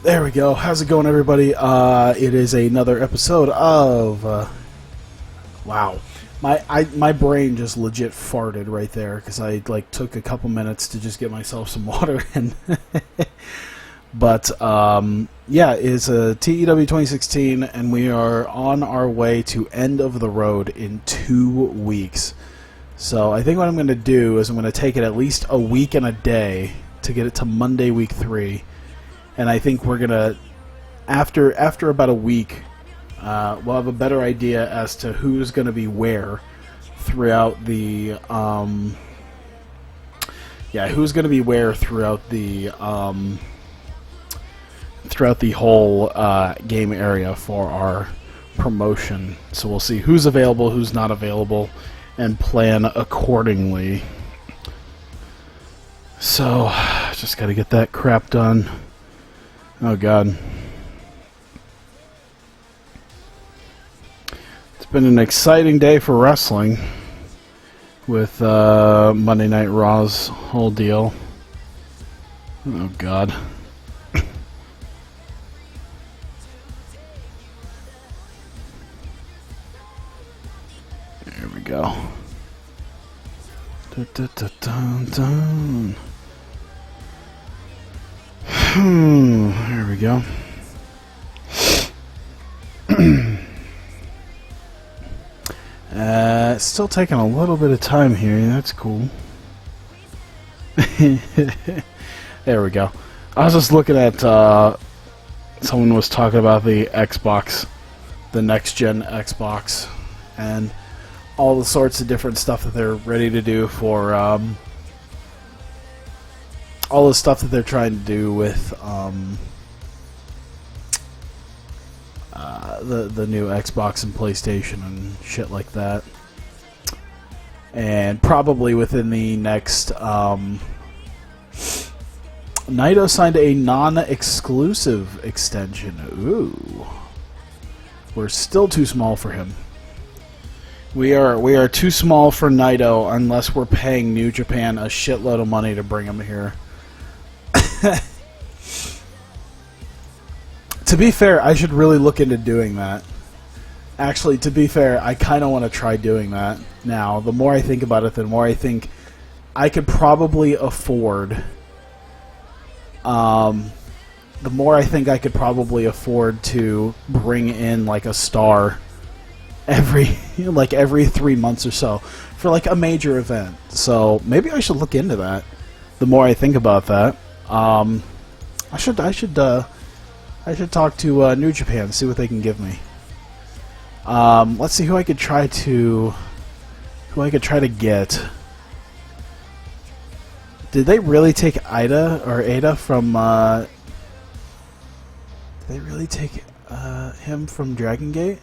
There we go. How's it going, everybody? It is another episode of... wow. My brain just legit farted right there because I took a couple minutes to just get myself some water in. But, yeah, it's a TEW 2016, and we are on our way to end of the road in 2 weeks. So I think what I'm going to do is I'm going to take it at least a week and a day to get it to Monday, week 3. And I think we're going to, after about a week, we'll have a better idea as to who's going to be where throughout the, who's going to be where throughout the whole game area for our promotion. So we'll see who's available, who's not available, and plan accordingly. So, just got to get that crap done. Oh god. It's been an exciting day for wrestling with Monday Night Raw's whole deal. Oh god. There we go. Dun, dun, dun, dun, dun. There we go. Still taking a little bit of time here. That's cool. There we go. I was just looking at someone was talking about the Xbox, the next gen Xbox, and all the sorts of different stuff that they're ready to do for all the stuff that they're trying to do with the new Xbox and PlayStation and shit like that. And probably within the next Naito signed a non-exclusive extension. Ooh. We're still too small for him. We are too small for Naito unless we're paying New Japan a shitload of money to bring him here. To be fair, I should really look into doing that. Actually, to be fair, I kind of want to try doing that now. The more I think about it, the more I think I could probably afford... the more I think I could probably afford to bring in, like, a star every 3 months or so for, like, a major event. So, maybe I should look into that the more I think about that. I should talk to New Japan, see what they can give me. Let's see who I could try to get. Did they really take Ada from? Did they really take him from Dragon Gate,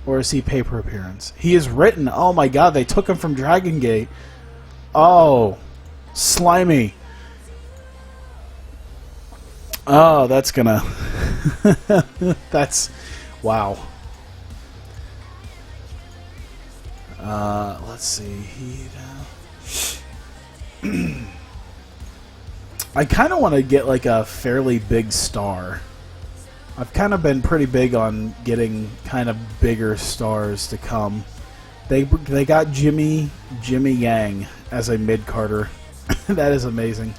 or is he pay per appearance? He is written. Oh my god, they took him from Dragon Gate. Oh, slimy. Oh, that's gonna... that's... wow. Let's see. I kind of want to get, like, a fairly big star. I've kind of been pretty big on getting kind of bigger stars to come. They got Jimmy Yang as a mid-carder. That is amazing.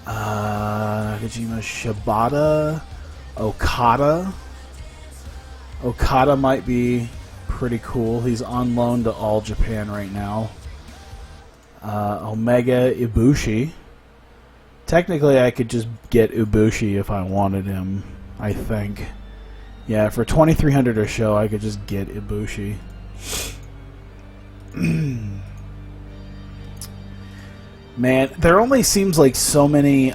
Nakajima, Shibata, Okada. Okada might be pretty cool. He's on loan to All Japan right now. Omega Ibushi. Technically, I could just get Ibushi if I wanted him, I think. Yeah, for 2,300 a show, I could just get Ibushi. Man, there only seems like so many,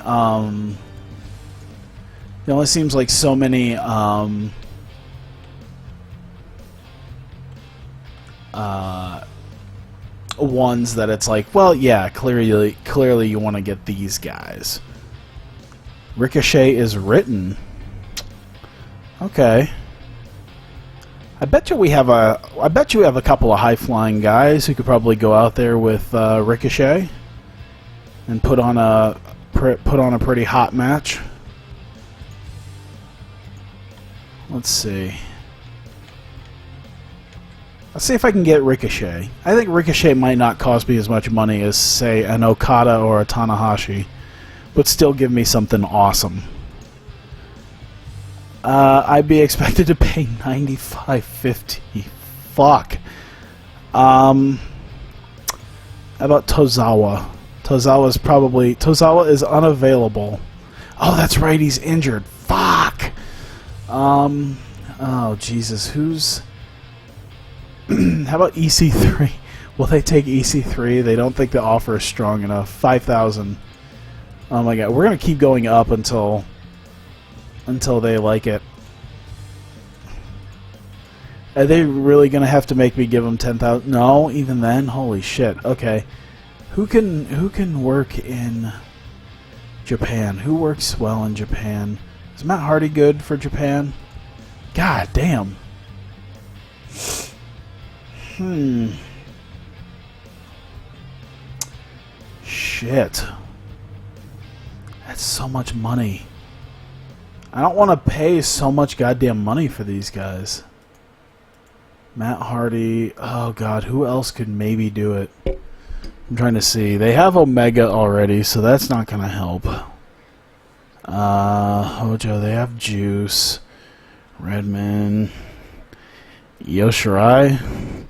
ones that it's like, well, yeah, clearly you want to get these guys. Ricochet is written. Okay. I bet you we have a couple of high-flying guys who could probably go out there with Ricochet and put on a pretty hot match. Let's see. Let's see if I can get Ricochet. I think Ricochet might not cost me as much money as, say, an Okada or a Tanahashi, but still give me something awesome. I'd be expected to pay $95.50. Fuck. How about Tozawa? Tozawa is unavailable. Oh, that's right, he's injured. Fuck. Oh Jesus, who's? How about EC3? Will they take EC3? They don't think the offer is strong enough. 5,000. Oh my god, we're gonna keep going up until they like it. Are they really gonna have to make me give them 10,000? No, even then. Holy shit. Okay, who can work in Japan? Who works well in Japan? Is Matt Hardy good for Japan? God damn. Shit. That's so much money. I don't want to pay so much goddamn money for these guys. Matt Hardy. Oh god, who else could maybe do it? I'm trying to see. They have Omega already, so that's not gonna help. Hojo, they have Juice. Redman. Yoshirai.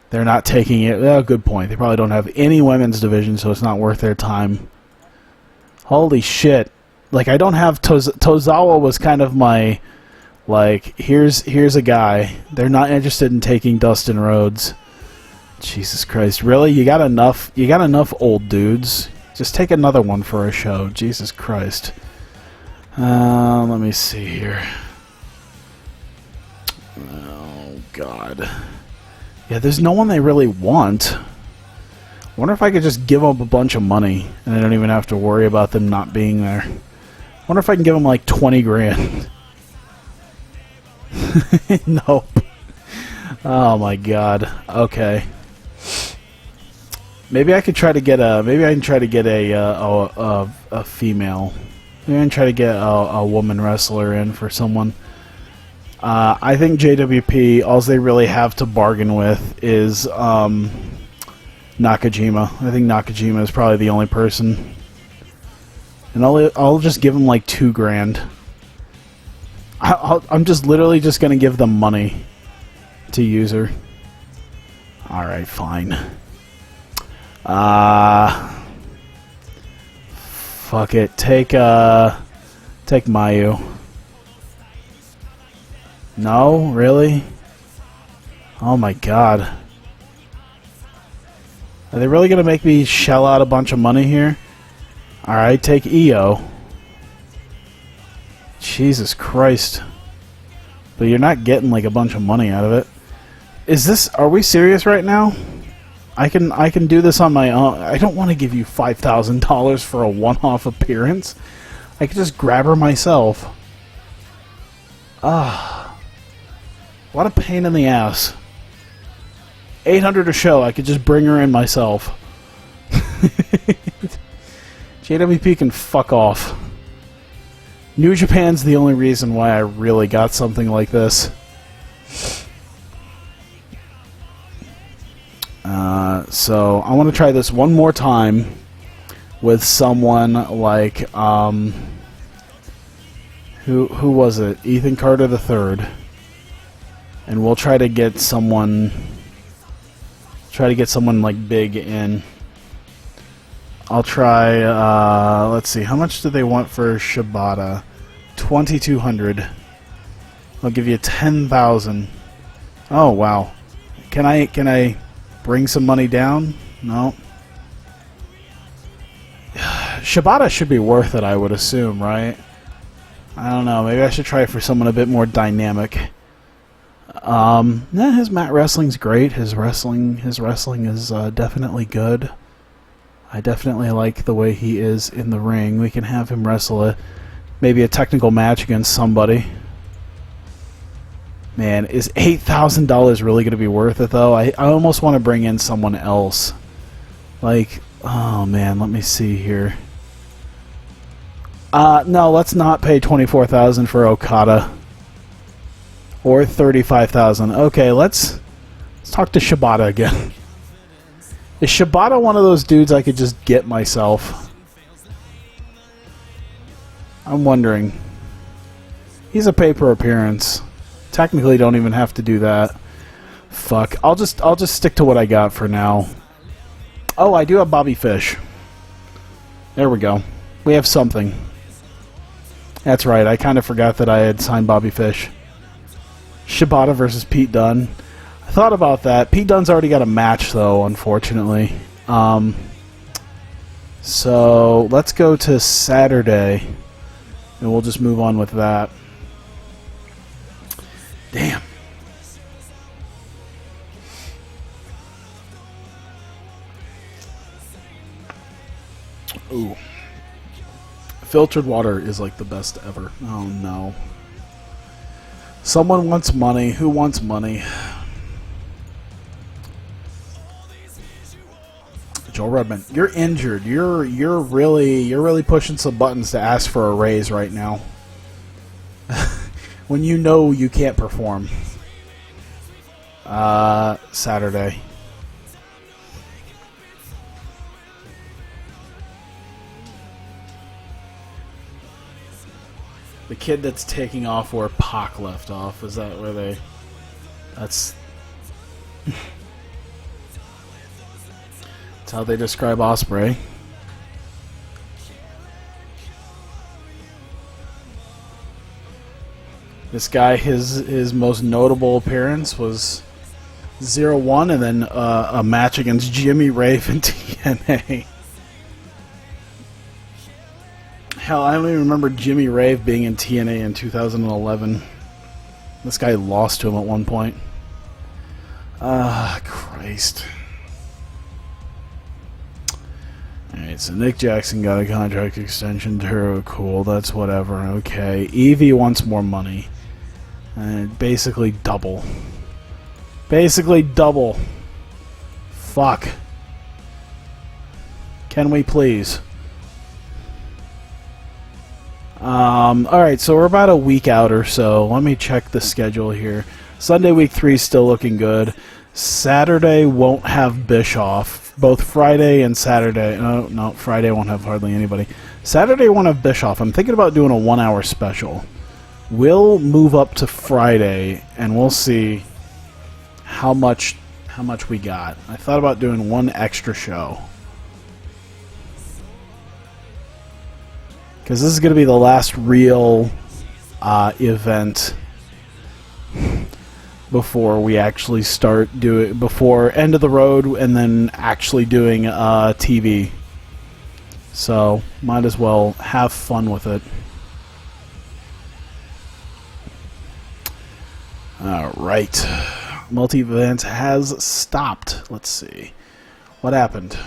They're not taking it. Oh, good point. They probably don't have any women's division, so it's not worth their time. Holy shit. Like, I don't have Tozawa was kind of my, like, here's a guy. They're not interested in taking Dustin Rhodes. Jesus Christ. Really? You got enough old dudes? Just take another one for a show. Jesus Christ. Let me see here. Oh, God. Yeah, there's no one they really want. Wonder if I could just give up a bunch of money and I don't even have to worry about them not being there. Wonder if I can give them like 20 grand. Nope. Oh my god. Okay. Maybe I could try to get a. Maybe I can try to get a female. Maybe I can try to get a woman wrestler in for someone. I think JWP, all they really have to bargain with is Nakajima. I think Nakajima is probably the only person. And I'll just give him like 2 grand. I'm just literally just going to give them money to use her. Alright, fine. Fuck it. Take Mayu. No? Really? Oh my god. Are they really going to make me shell out a bunch of money here? Alright, take EO. Jesus Christ. But you're not getting like a bunch of money out of it. Is this... Are we serious right now? I can do this on my own. I don't want to give you $5,000 for a one-off appearance. I could just grab her myself. What a pain in the ass. 800 a show, I could just bring her in myself. JWP can fuck off. New Japan's the only reason why I really got something like this. So I want to try this one more time with someone like who was it? Ethan Carter III. And we'll try to get someone like big in. I'll try let's see, how much do they want for Shibata? 2,200. I'll give you 10,000. Oh wow. Can I bring some money down? No. Shibata should be worth it, I would assume, right? I don't know, maybe I should try for someone a bit more dynamic. His mat wrestling's great. His wrestling is definitely good. I definitely like the way he is in the ring. We can have him wrestle maybe a technical match against somebody. Man, is $8,000 really going to be worth it, though? I almost want to bring in someone else. Like, oh man, let me see here. No, let's not pay $24,000 for Okada. Or 35,000. Okay, let's talk to Shibata again. Is Shibata one of those dudes I could just get myself? I'm wondering. He's a pay-per appearance. Technically, don't even have to do that. Fuck. I'll just stick to what I got for now. Oh, I do have Bobby Fish. There we go. We have something. That's right. I kind of forgot that I had signed Bobby Fish. Shibata versus Pete Dunne. I thought about that. Pete Dunne's already got a match, though, unfortunately. So let's go to Saturday, and we'll just move on with that. Damn. Ooh. Filtered water is like the best ever. Oh no. Someone wants money. Who wants money? Joe Redman, you're injured. You're really pushing some buttons to ask for a raise right now. When you know you can't perform. Saturday. The kid that's taking off where Pac left off. Is that where they... That's... That's how they describe Osprey. This guy, his most notable appearance was 0-1 and then a match against Jimmy Rave in TNA. Hell, I don't even remember Jimmy Rave being in TNA in 2011. This guy lost to him at one point. Ah, Christ. Alright, so Nick Jackson got a contract extension. Turo, cool, that's whatever. Okay, Evie wants more money. Basically double. Basically double. Fuck. Can we please? Alright, so we're about a week out or so. Let me check the schedule here. Sunday week 3 is still looking good. Saturday won't have Bischoff. Both Friday and Saturday. No, Friday won't have hardly anybody. Saturday won't have Bischoff. I'm thinking about doing a 1-hour special. We'll move up to Friday, and we'll see how much we got. I thought about doing one extra show. Because this is going to be the last real event before we actually start doing, before end of the road and then actually doing TV. So might as well have fun with it. Alright. Multi-event has stopped. Let's see. What happened?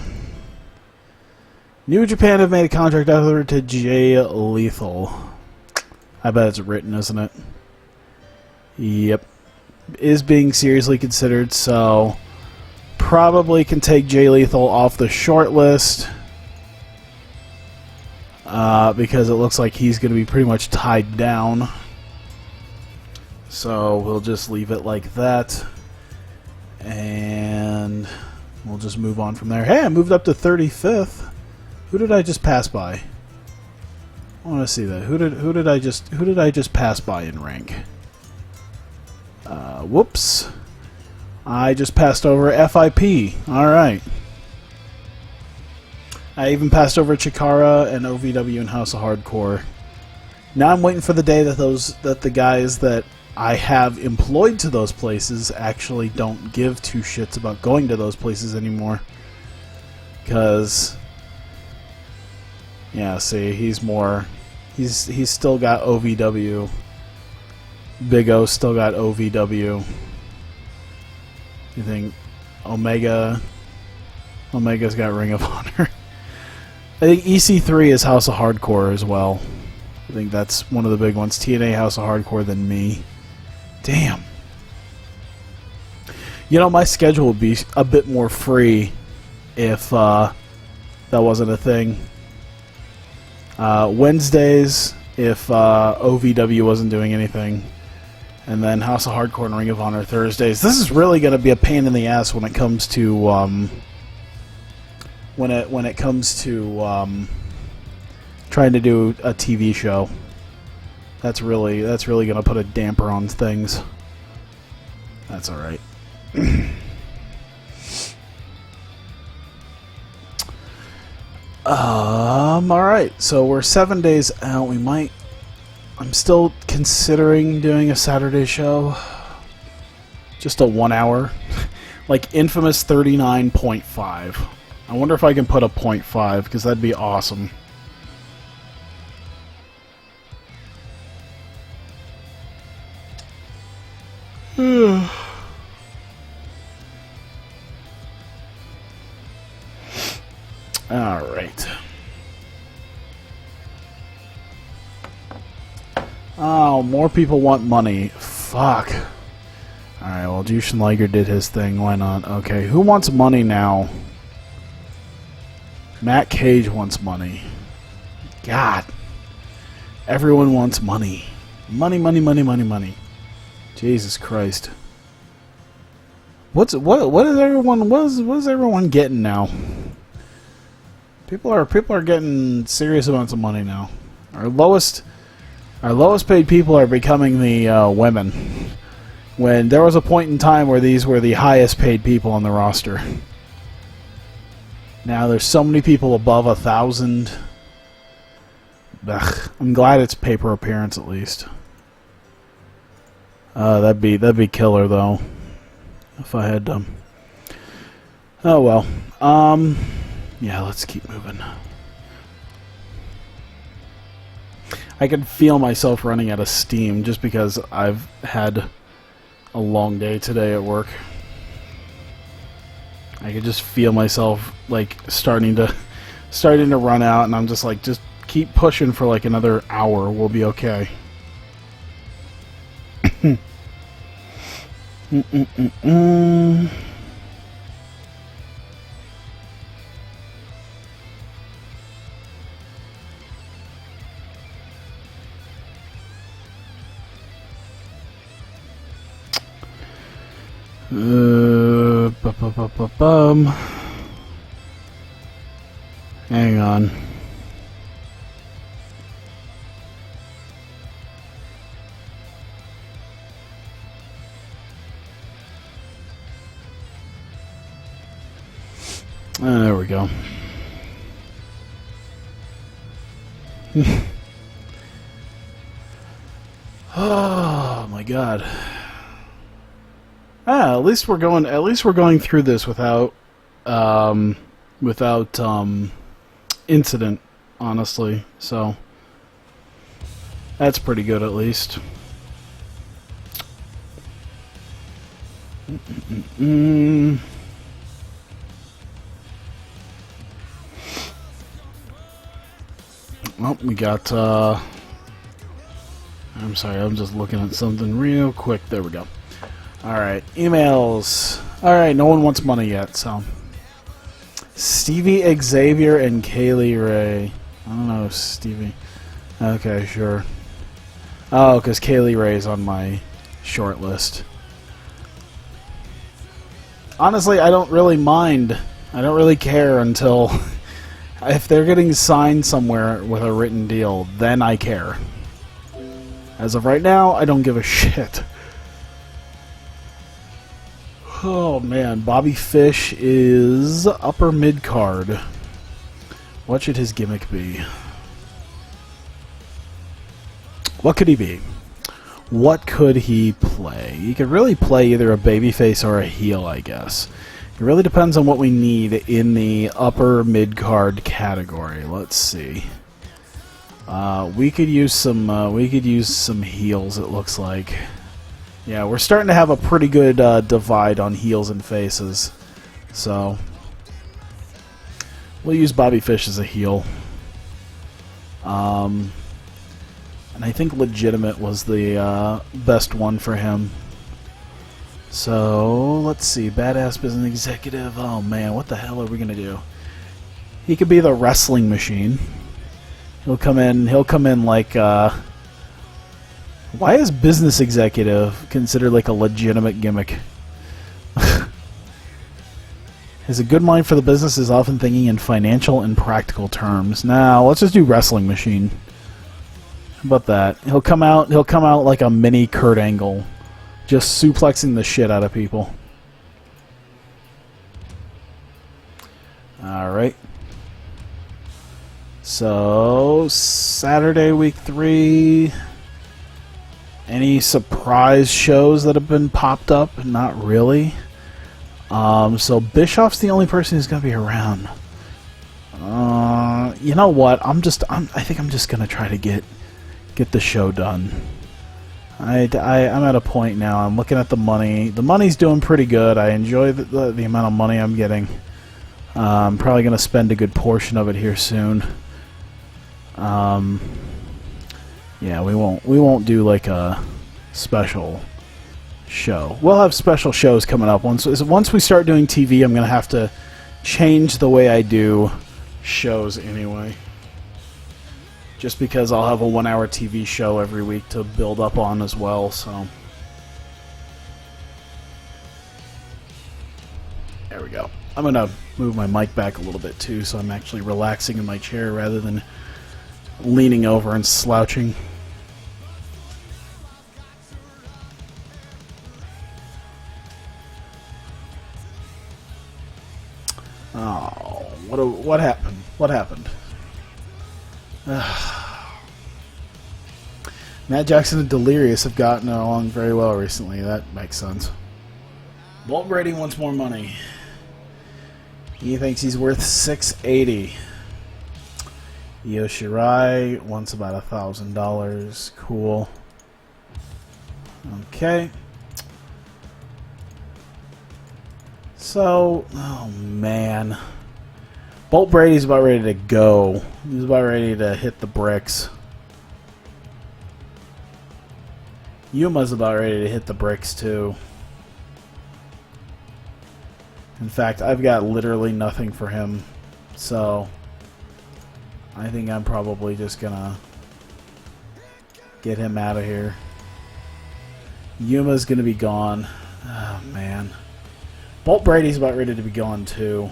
New Japan have made a contract offer to Jay Lethal. I bet it's written, isn't it? Yep. Is being seriously considered, so probably can take Jay Lethal off the short list because it looks like he's going to be pretty much tied down. So we'll just leave it like that, and we'll just move on from there. Hey, I moved up to 35th. Who did I just pass by? I want to see that. Who did I just pass by in rank? Whoops. I just passed over FIP. Alright. I even passed over Chikara and OVW and House of Hardcore. Now I'm waiting for the day that the guys that I have employed to those places actually don't give two shits about going to those places anymore. Because, yeah, see, he's still got OVW. Big O still got OVW. You think Omega's got Ring of Honor. I think EC3 is House of Hardcore as well. I think that's one of the big ones. TNA, House of Hardcore, then me. Damn. You know, my schedule would be a bit more free if that wasn't a thing. Wednesdays, if OVW wasn't doing anything. And then House of Hardcore and Ring of Honor Thursdays. This is really going to be a pain in the ass when it comes to when it comes to trying to do a TV show. That's really going to put a damper on things. That's all right. All right. So we're 7 days out. I'm still considering doing a Saturday show. Just a 1 hour. Like infamous 39.5. I wonder if I can put a 0.5, because that'd be awesome. Alright. Oh, more people want money. Fuck. Alright, well, Jushin Liger did his thing. Why not? Okay, who wants money now? Matt Cage wants money. God. Everyone wants money. Money, money, money, money, money. Jesus Christ. What is everyone getting now? People are getting serious amounts of money now. Our lowest paid people are becoming the women. When there was a point in time where these were the highest paid people on the roster. Now there's so many people above 1,000. Ugh, I'm glad it's pay-per appearance at least. That'd be killer though. If I had oh well. Yeah, let's keep moving. I can feel myself running out of steam just because I've had a long day today at work. I can just feel myself like starting to run out, and I'm just like, just keep pushing for like another hour. We'll be okay. Hang on. There we go. Oh my God. At least we're going through this without incident, honestly. So that's pretty good at least. Well, we got I'm sorry, I'm just looking at something real quick. There we go. Alright, emails. Alright, no one wants money yet, so. Stevie Xavier and Kaylee Ray. I don't know, Stevie. Okay, sure. Oh, because Kaylee Ray's on my short list. Honestly, I don't really mind. I don't really care until... if they're getting signed somewhere with a written deal, then I care. As of right now, I don't give a shit. Oh man, Bobby Fish is upper mid-card. What should his gimmick be? What could he be? What could he play? He could really play either a babyface or a heel, I guess. It really depends on what we need in the upper mid-card category. Let's see. We could use some heels, it looks like. Yeah, we're starting to have a pretty good divide on heels and faces. So, we'll use Bobby Fish as a heel. And I think Legitimate was the best one for him. So, let's see. Badass Business Executive. Oh man, what the hell are we going to do? He could be the Wrestling Machine. He'll come in like... Why is business executive considered like a legitimate gimmick? Has a good mind for the business, is often thinking in financial and practical terms. Now, let's just do wrestling machine. How about that? He'll come out like a mini Kurt Angle, just suplexing the shit out of people. Alright. So, Saturday, week 3. Any surprise shows that have been popped up? Not really. So Bischoff's the only person who's gonna be around. You know what? I think I'm just gonna try to get the show done. I'm at a point now. I'm looking at the money. The money's doing pretty good. I enjoy the amount of money I'm getting. I'm probably gonna spend a good portion of it here soon. Yeah, we won't do like a special show. We'll have special shows coming up. Once we start doing TV, I'm gonna have to change the way I do shows anyway. Just because I'll have a 1-hour TV show every week to build up on as well, so. There we go. I'm gonna move my mic back a little bit too, so I'm actually relaxing in my chair rather than leaning over and slouching. Oh, what happened? What happened? Matt Jackson and Delirious have gotten along very well recently. That makes sense. Walt Brady wants more money. He thinks he's worth $680. Io Shirai wants about $1,000. Cool. Okay. So, oh man. Bolt Brady's about ready to go. He's about ready to hit the bricks. Yuma's about ready to hit the bricks too. In fact, I've got literally nothing for him. So, I think I'm probably just gonna get him out of here. Yuma's gonna be gone. Oh man. Bolt Brady's about ready to be gone too.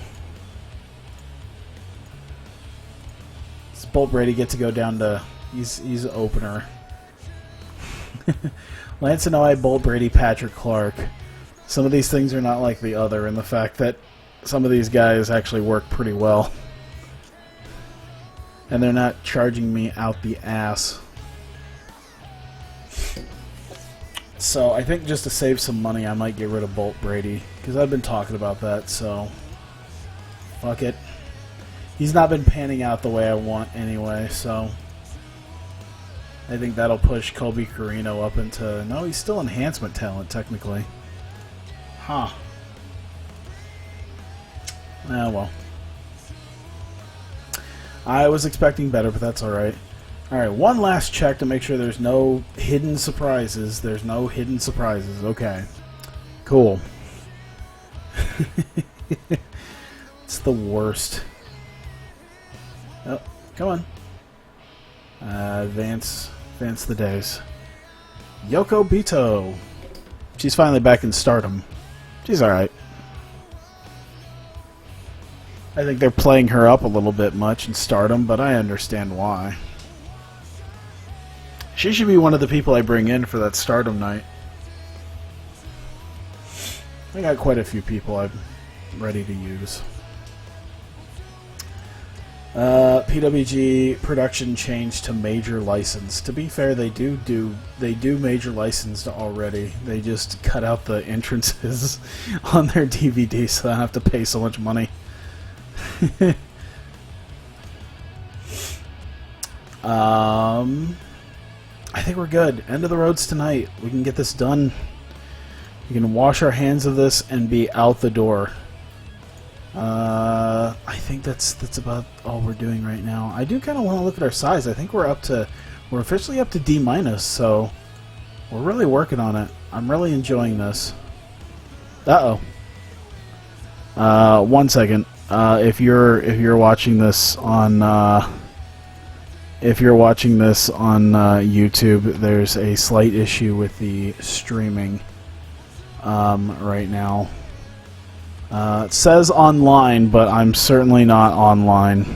Does Bolt Brady get to go down to he's opener. Lance and I, Bolt Brady, Patrick Clark. Some of these things are not like the other in the fact that some of these guys actually work pretty well. And they're not charging me out the ass. So I think just to save some money, I might get rid of Bolt Brady. Because I've been talking about that, so fuck it. He's not been panning out the way I want anyway, so I think that'll push Colby Carino up into... No, he's still enhancement talent, technically. Huh. Ah, well. I was expecting better, but that's alright. Alright, one last check to make sure there's no hidden surprises. There's no hidden surprises. Okay. Cool. It's the worst. Oh, come on. Advance the days. Yoko Bito. She's finally back in Stardom. She's alright. I think they're playing her up a little bit much in Stardom, but I understand why. She should be one of the people I bring in for that Stardom night. I got quite a few people I'm ready to use. PWG production changed to major license. To be fair, they do major licensed already. They just cut out the entrances on their DVD, so I don't have to pay so much money. I think we're good. End of the roads tonight. We can get this done. We can wash our hands of this and be out the door. I think that's about all we're doing right now. I do kind of want to look at our size. I think we're officially up to D-, so we're really working on it. I'm really enjoying this. Uh-oh. 1 second. If you're watching this on if you're watching this on YouTube, there's a slight issue with the streaming right now. It says online, but I'm certainly not online.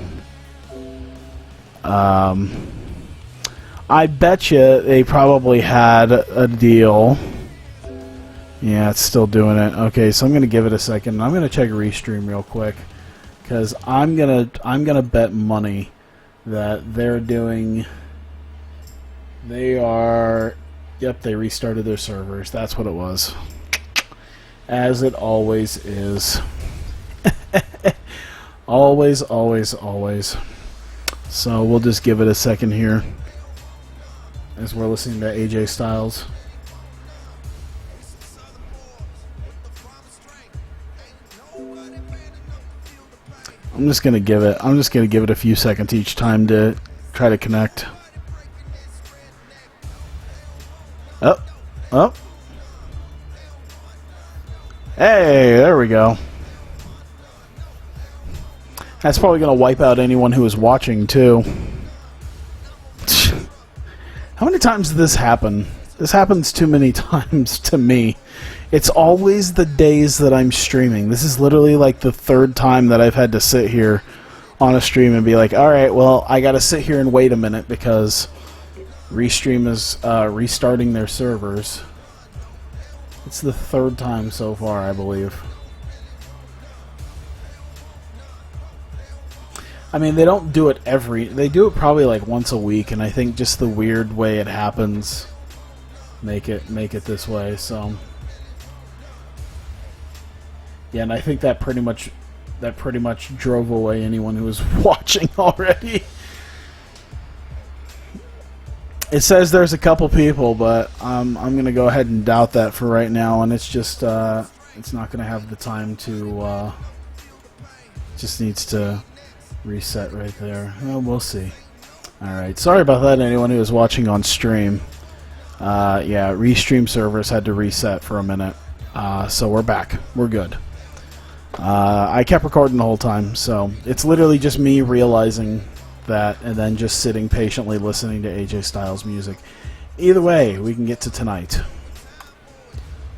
I bet you they probably had a deal. Yeah, it's still doing it. Okay, so I'm gonna give it a second. I'm gonna check Restream real quick, because I'm gonna bet money that they're doing. They are. Yep, they restarted their servers. That's what it was. As it always is. Always, always, always. So we'll just give it a second here as we're listening to AJ Styles. I'm just gonna give it a few seconds each time to try to connect. Oh. Hey, there we go. That's probably gonna wipe out anyone who is watching too. How many times does this happen? This happens too many times to me. It's always the days that I'm streaming. This is literally like the third time that I've had to sit here on a stream and be like, alright, well, I gotta sit here and wait a minute because Restream is restarting their servers. It's the third time so far, I believe. I mean, they don't do it they do it probably like once a week, and I think just the weird way it happens make it this way, so. Yeah, and I think that pretty much drove away anyone who was watching already. It says there's a couple people, but I'm gonna go ahead and doubt that for right now, and it's just it's not gonna have the time to just needs to reset right there. Well, we'll see. Alright, sorry about that, anyone who was watching on stream. Yeah, Restream servers had to reset for a minute, so we're back. We're good. I kept recording the whole time, so it's literally just me realizing that and then just sitting patiently listening to AJ Styles music. Either way, we can get to tonight.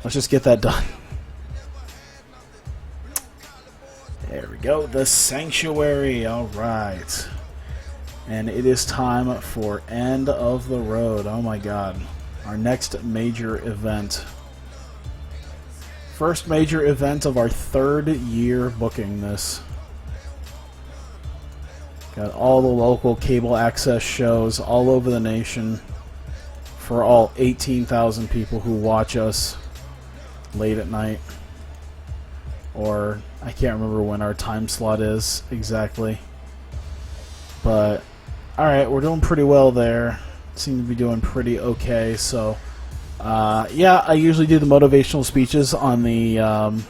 Let's just get that done. There we go, the Sanctuary. Alright. And it is time for End of the Road. Oh my god. Our next major event. First major event of our third year booking this. Got all the local cable access shows all over the nation for all 18,000 people who watch us late at night. Or, I can't remember when our time slot is exactly. But, alright, we're doing pretty well there. Seem to be doing pretty okay, so. Yeah, I usually do the motivational speeches on the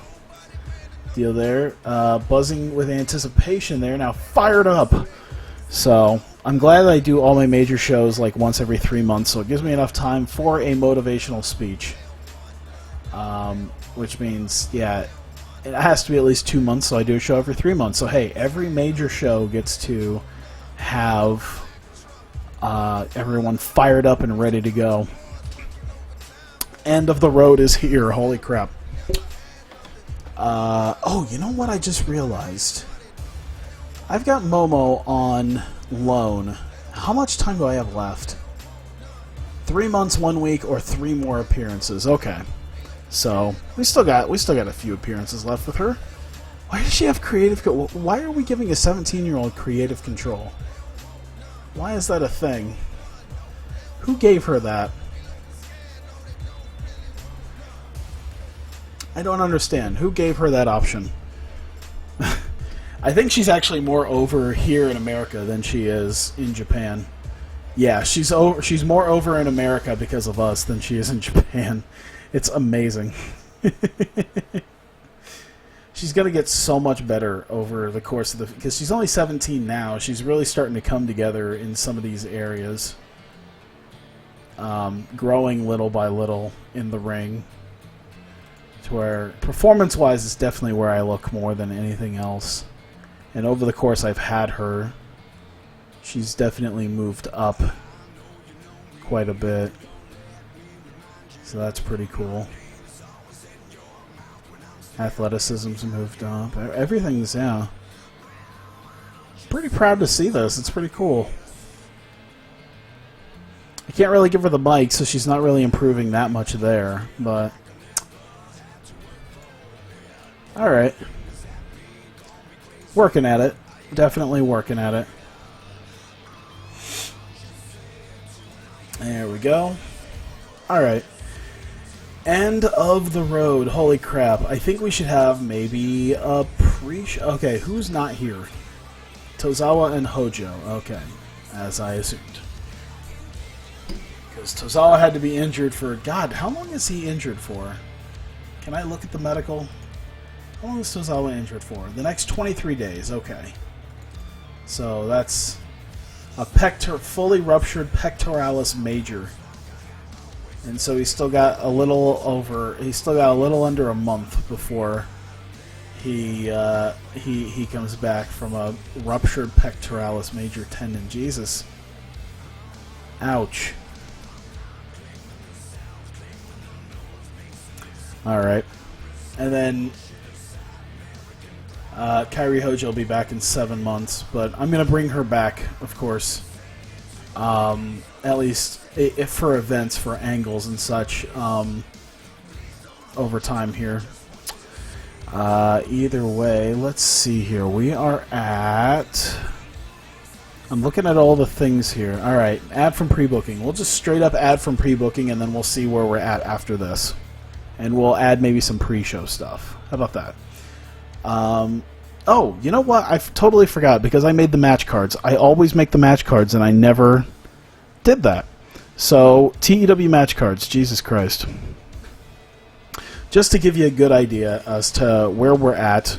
deal there. Buzzing with anticipation there, now fired up. So, I'm glad that I do all my major shows like once every 3 months, so it gives me enough time for a motivational speech. Which means, yeah, it has to be at least 2 months, so I do a show every 3 months. So hey, every major show gets to have everyone fired up and ready to go. End of the road is here. Holy crap. Oh, you know what I just realized? I've got Momo on loan. How much time do I have left? 3 months, 1 week, or 3 more appearances. Okay. So, we still got a few appearances left with her. Why does she have creative why are we giving a 17-year-old creative control? Why is that a thing? Who gave her that? I don't understand. Who gave her that option? I think she's actually more over here in America than she is in Japan. Yeah, she's more over in America because of us than she is in Japan. It's amazing. She's going to get so much better over the course of because she's only 17 now. She's really starting to come together in some of these areas. Growing little by little in the ring. To where, performance-wise, it's definitely where I look more than anything else. And over the course I've had her, She's definitely moved up quite a bit. So that's pretty cool. Athleticism's moved up. Everything's, yeah. Pretty proud to see this. It's pretty cool. I can't really give her the mic, so she's not really improving that much there, but... Alright. Working at it. Definitely working at it. There we go. Alright. End of the road. Holy crap. I think we should have maybe a pre-show. Okay, who's not here? Tozawa and Hojo. Okay, as I assumed. Because Tozawa had to be injured for... God, how long is he injured for? Can I look at the medical? How long is Tozawa injured for? The next 23 days. Okay. So that's a fully ruptured pectoralis major. And so he's still got a little under a month before he comes back from a ruptured pectoralis major tendon. Jesus. Ouch. Alright. And then Kairi Hojo will be back in 7 months, but I'm going to bring her back, of course. At least if for events, for angles and such, over time here. Either way, let's see here. We are at... I'm looking at all the things here. Alright, add from pre-booking. We'll just straight up add from pre-booking, and then we'll see where we're at after this. And we'll add maybe some pre-show stuff. How about that? Oh, you know what? I totally forgot, because I made the match cards. I always make the match cards, and I never did that. So, TEW match cards. Jesus Christ. Just to give you a good idea as to where we're at.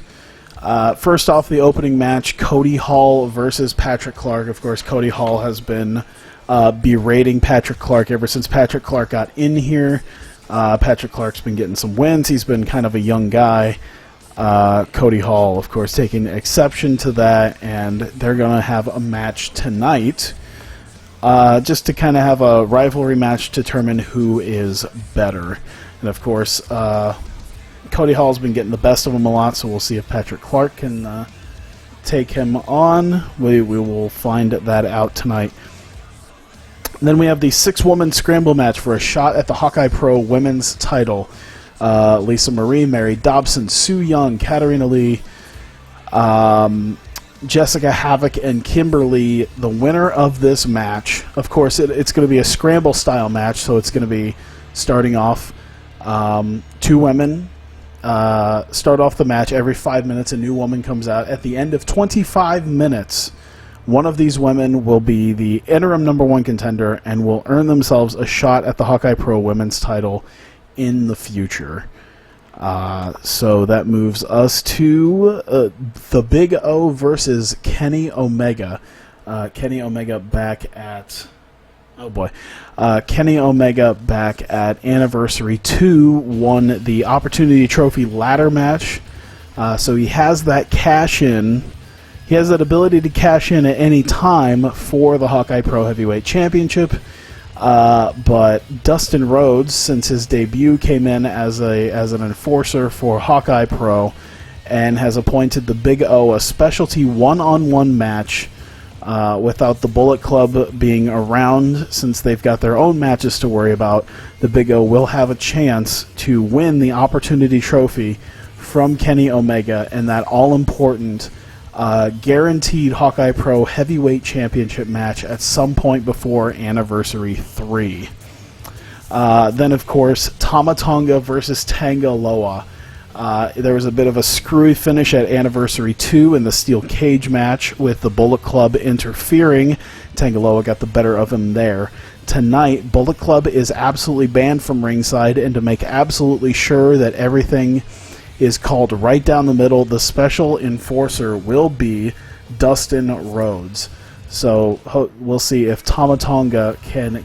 First off, the opening match, Cody Hall versus Patrick Clark. Of course, Cody Hall has been berating Patrick Clark ever since Patrick Clark got in here. Patrick Clark's been getting some wins. He's been kind of a young guy. Cody Hall, of course, taking exception to that, and they're going to have a match tonight just to kind of have a rivalry match to determine who is better. And, of course, Cody Hall's been getting the best of him a lot, so we'll see if Patrick Clark can take him on. We will find that out tonight. And then we have the 6-woman scramble match for a shot at the Hawkeye Pro Women's title. Lisa Marie, Mary Dobson, Sue Young, Katarina Lee, Jessica Havoc, and Kimberly. The winner of this match, of course, it's going to be a scramble-style match, so it's going to be starting off 2 women. Start off the match. Every 5 minutes, a new woman comes out. At the end of 25 minutes, one of these women will be the interim #1 contender and will earn themselves a shot at the Hawkeye Pro Women's title in the future. So that moves us to the Big O versus Kenny Omega. Kenny Omega back at... Oh boy. Kenny Omega back at Anniversary 2 won the Opportunity Trophy ladder match. So he has that cash-in. He has that ability to cash in at any time for the Hawkeye Pro Heavyweight Championship. But Dustin Rhodes, since his debut, came in as an enforcer for Hawkeye Pro and has appointed the Big O a specialty one-on-one match without the Bullet Club being around. Since they've got their own matches to worry about, the Big O will have a chance to win the Opportunity Trophy from Kenny Omega in that all-important guaranteed Hawkeye Pro Heavyweight Championship match at some point before Anniversary 3. Then, of course, Tama Tonga versus Tanga Loa. There was a bit of a screwy finish at Anniversary 2 in the Steel Cage match with the Bullet Club interfering. Tanga Loa got the better of him there. Tonight, Bullet Club is absolutely banned from ringside, and to make absolutely sure that everything is called right down the middle, the special enforcer will be Dustin Rhodes. So we'll see if Tama Tonga can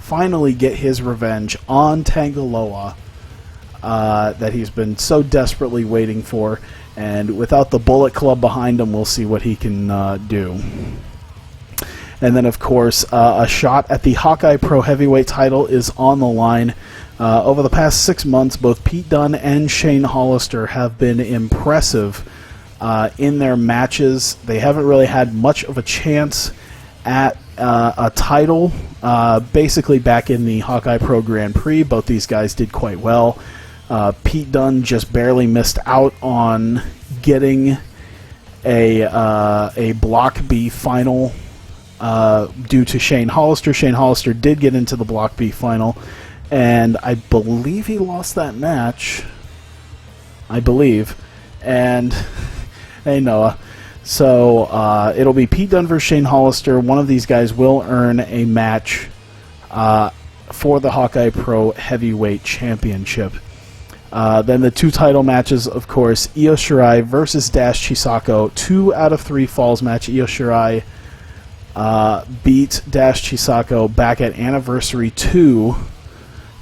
finally get his revenge on Tanga Loa that he's been so desperately waiting for. And without the Bullet Club behind him, we'll see what he can do. And then, of course, a shot at the Hawkeye Pro Heavyweight title is on the line. Over the past 6 months, both Pete Dunne and Shane Hollister have been impressive in their matches. They haven't really had much of a chance at a title. Basically, back in the Hawkeye Pro Grand Prix, both these guys did quite well. Pete Dunne just barely missed out on getting a Block B final due to Shane Hollister. Shane Hollister did get into the Block B final, and I believe he lost that match. I believe. And, hey, Noah. So, it'll be Pete Dunne versus Shane Hollister. One of these guys will earn a match for the Hawkeye Pro Heavyweight Championship. Then the 2 title matches, of course, Io Shirai versus Dash Chisako. 2 out of 3 falls match. Io Shirai beat Dash Chisako back at Anniversary 2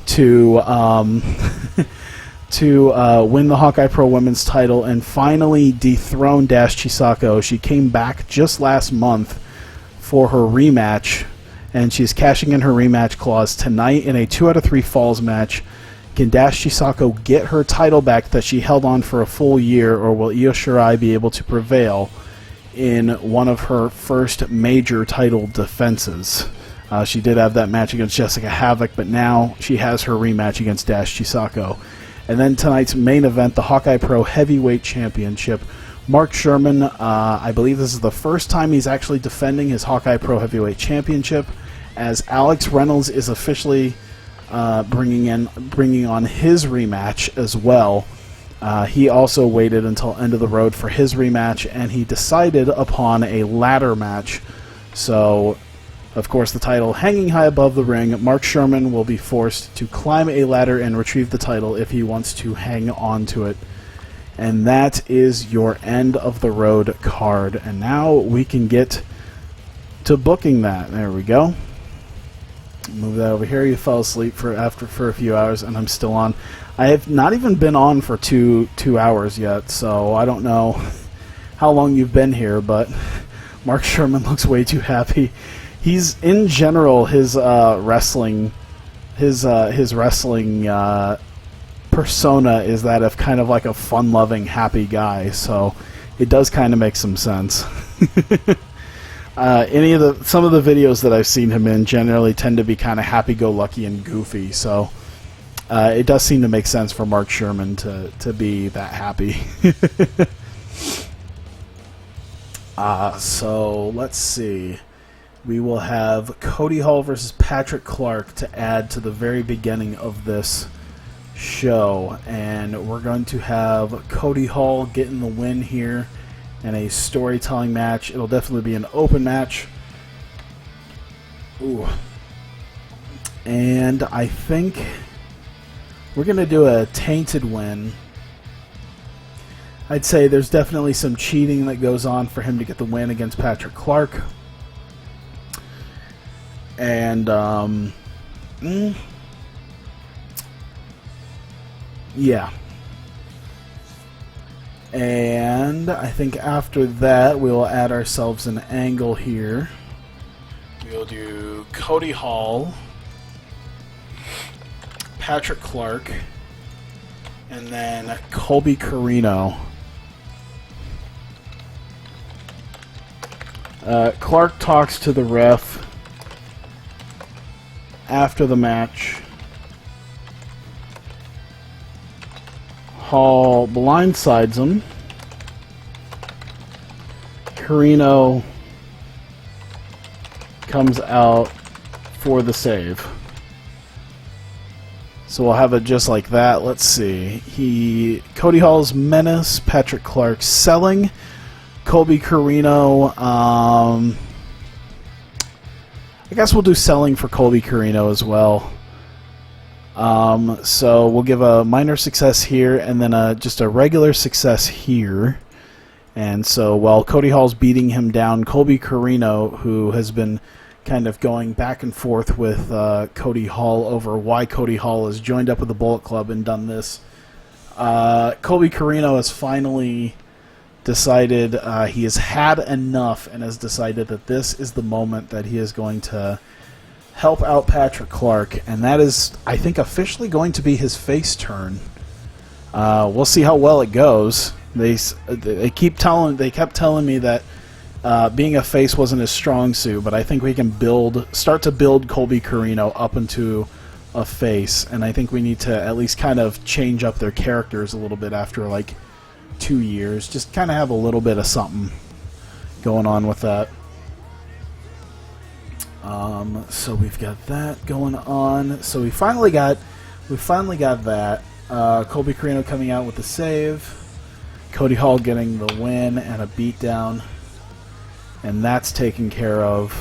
to win the Hawkeye Pro Women's title and finally dethrone Dash Chisako. She came back just last month for her rematch, and she's cashing in her rematch clause tonight in a 2 out of 3 falls match. Can Dash Chisako get her title back that she held on for a full year, or will Io Shirai be able to prevail in one of her first major title defenses? She did have that match against Jessica Havoc, but now she has her rematch against Dash Chisako. And then tonight's main event, the Hawkeye Pro Heavyweight Championship. Mark Sherman, I believe this is the first time he's actually defending his Hawkeye Pro Heavyweight Championship, as Alex Reynolds is officially bringing on his rematch as well. He also waited until end of the road for his rematch, and he decided upon a ladder match. So, of course, the title hanging high above the ring. Mark Sherman will be forced to climb a ladder and retrieve the title if he wants to hang on to it. And that is your end of the road card. And now we can get to booking that. There we go. Move that over here. You fell asleep for a few hours, and I'm still on. I have not even been on for two hours yet, so I don't know how long you've been here, but Mark Sherman looks way too happy. He's, in general, his wrestling persona is that of kind of like a fun-loving, happy guy, so it does kind of make some sense. Some of the videos that I've seen him in generally tend to be kind of happy-go-lucky and goofy, so it does seem to make sense for Mark Sherman to be that happy. So let's see. We will have Cody Hall versus Patrick Clark to add to the very beginning of this show, and we're going to have Cody Hall getting the win here in a storytelling match. It'll definitely be an open match. Ooh. And I think we're going to do a tainted win. I'd say there's definitely some cheating that goes on for him to get the win against Patrick Clark. And, yeah. And I think after that, we will add ourselves an angle here. We'll do Cody Hall, Patrick Clark, and then Colby Carino. Clark talks to the ref after the match. Hall blindsides him. Carino comes out for the save. So we'll have it just like that. Let's see. Cody Hall's menace, Patrick Clark selling, Colby Carino. I guess we'll do selling for Colby Carino as well. So we'll give a minor success here, and then just a regular success here. And so while Cody Hall's beating him down, Colby Carino, who has been kind of going back and forth with Cody Hall over why Cody Hall has joined up with the Bullet Club and done this, Colby Carino has finally decided he has had enough and has decided that this is the moment that he is going to help out Patrick Clark, and that is, I think, officially going to be his face turn. We'll see how well it goes. They kept telling me that being a face wasn't his strong suit, but I think we can start to build Colby Corino up into a face, and I think we need to at least kind of change up their characters a little bit after like 2 years. Just kind of have a little bit of something going on with that. So we've got that going on. So we finally got that. Colby Corino coming out with the save. Cody Hall getting the win and a beatdown. And that's taken care of.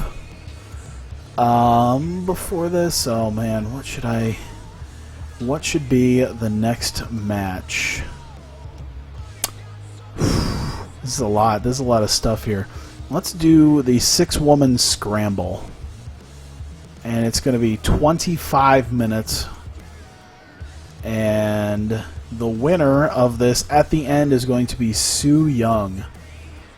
Before this, oh man, what should be the next match? This is a lot. There's a lot of stuff here. Let's do the 6-woman scramble. And it's going to be 25 minutes. And the winner of this at the end is going to be Su Yung.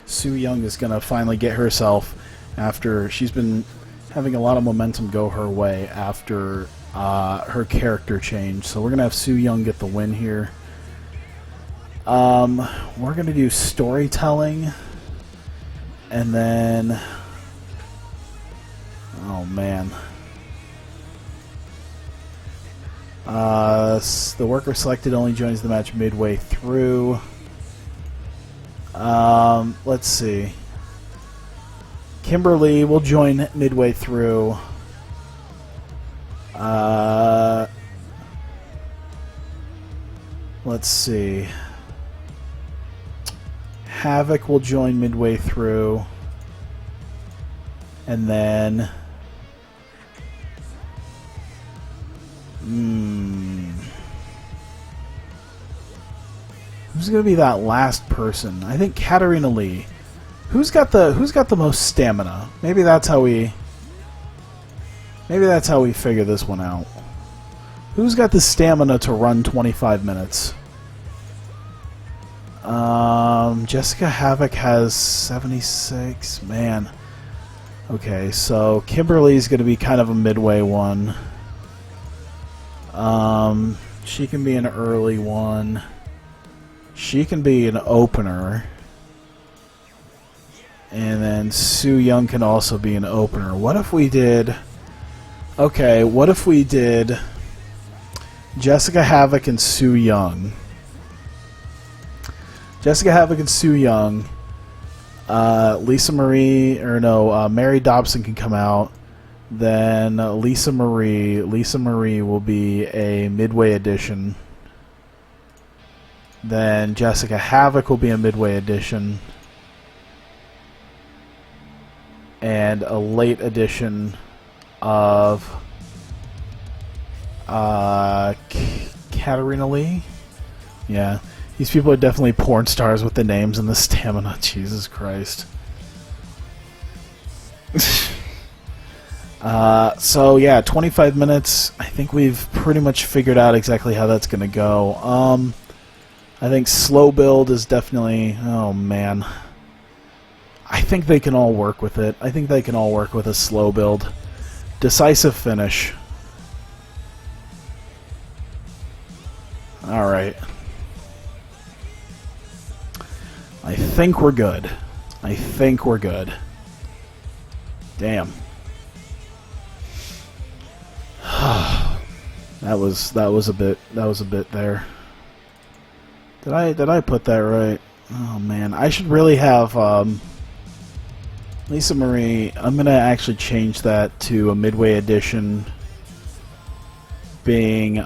Su Yung is going to finally get herself, after she's been having a lot of momentum go her way after her character change. So we're going to have Su Yung get the win here. We're going to do storytelling. And then... oh, man. The worker selected only joins the match midway through. Let's see. Kimberly will join midway through. Let's see. Havoc will join midway through. And then... who's going to be that last person? I think Katarina Lee. Who's got the most stamina? Maybe that's how we figure this one out. Who's got the stamina to run 25 minutes? Jessica Havoc has 76. Man. Okay, so Kimberly's going to be kind of a midway one. She can be an early one. She can be an opener. And then Su Yung can also be an opener. What if we did... okay, what if we did Jessica Havoc and Su Yung? Jessica Havoc and Su Yung. Mary Dobson can come out. Then Lisa Marie will be a midway edition. Then Jessica Havoc will be a midway edition. And a late edition of Katarina Lee. Yeah. These people are definitely porn stars with the names and the stamina. Jesus Christ. So yeah, 25 minutes. I think we've pretty much figured out exactly how that's going to go. I think slow build is definitely... oh man. I think they can all work with it. I think they can all work with a slow build. Decisive finish. Alright. I think we're good. I think we're good. Damn. that was a bit there. Did I put that right? Oh man, I should really have Lisa Marie. I'm gonna actually change that to a midway edition being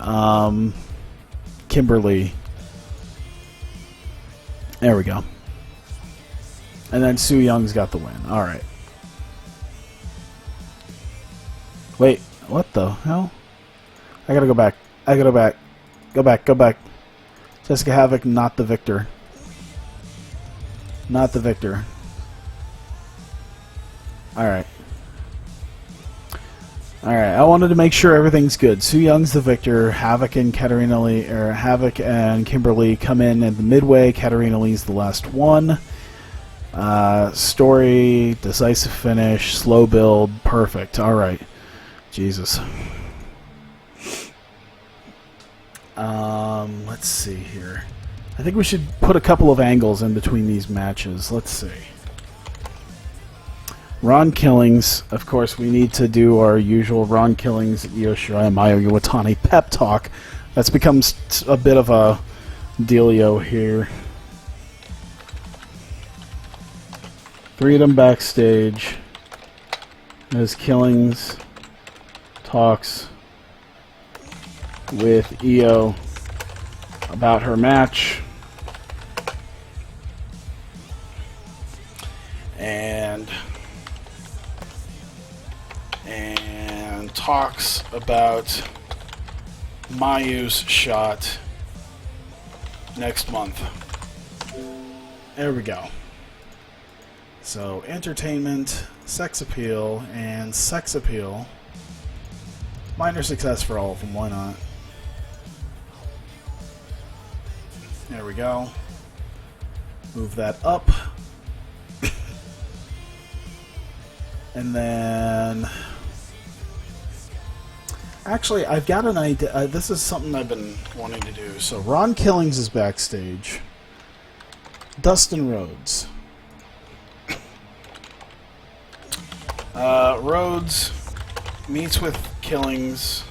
Kimberly. There we go. And then Su Young's got the win. Alright. Wait, what the hell? I gotta go back. I gotta back. Go back, go back. Jessica Havoc, not the victor. Not the victor. Alright. Alright, I wanted to make sure everything's good. Su Young's the victor. Havoc and Havoc and Kimberly come in at the midway. Katarina Lee's the last one. Story, decisive finish, slow build, perfect. Alright. Jesus. Let's see here. I think we should put a couple of angles in between these matches. Let's see. Ron Killings, of course, we need to do our usual Ron Killings, Io Shirai, and Mayu Iwatani pep talk. That's become a bit of a dealio here. Three of them backstage as Killings talks with Io about her match. And talks about Mayu's shot next month. There we go. So, entertainment, sex appeal, and sex appeal. Minor success for all of them, why not? There we go. Move that up. And then... Actually, I've got an idea. This is something I've been wanting to do. So, Ron Killings is backstage. Dustin Rhodes. Rhodes meets with Killings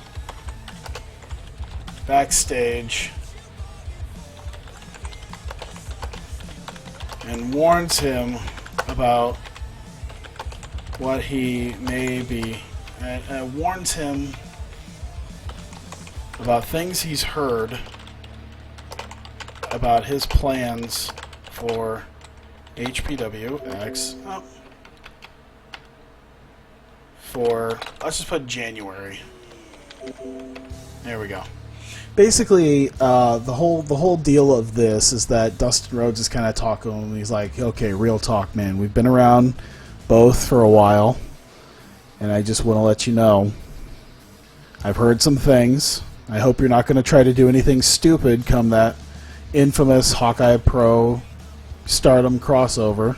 backstage and warns him about what he may be, and warns him about things he's heard about his plans for HPWX. For, let's just put January. There we go. Basically, the whole deal of this is that Dustin Rhodes is kind of talking to him. He's like, okay, real talk, man. We've been around both for a while, and I just want to let you know, I've heard some things. I hope you're not going to try to do anything stupid come that infamous Hawkeye Pro Stardom crossover.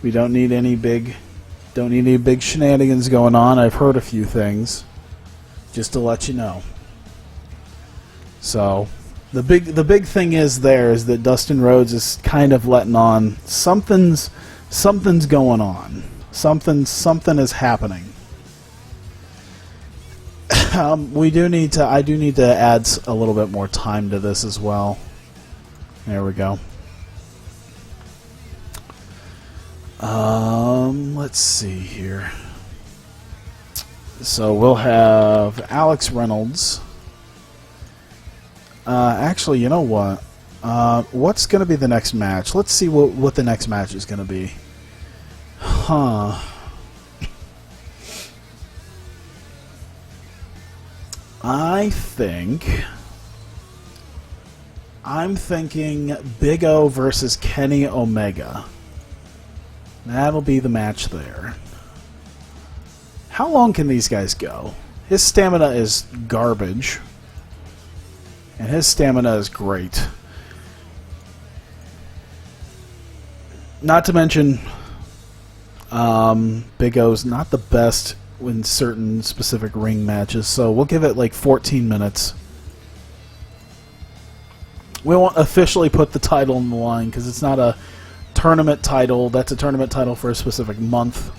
We don't need any big shenanigans going on. I've heard a few things, just to let you know. So, the big thing is that Dustin Rhodes is kind of letting on something's going on. Something is happening. I do need to add a little bit more time to this as well. There we go. Let's see here. So we'll have Alex Reynolds. Actually, you know what? What's going to be the next match? Let's see what the next match is going to be. Huh. I'm thinking Big O versus Kenny Omega. That'll be the match there. How long can these guys go? His stamina is garbage. And his stamina is great. Not to mention, Big O's not the best in certain specific ring matches, so we'll give it like 14 minutes. We won't officially put the title on the line because it's not a tournament title. That's a tournament title for a specific month.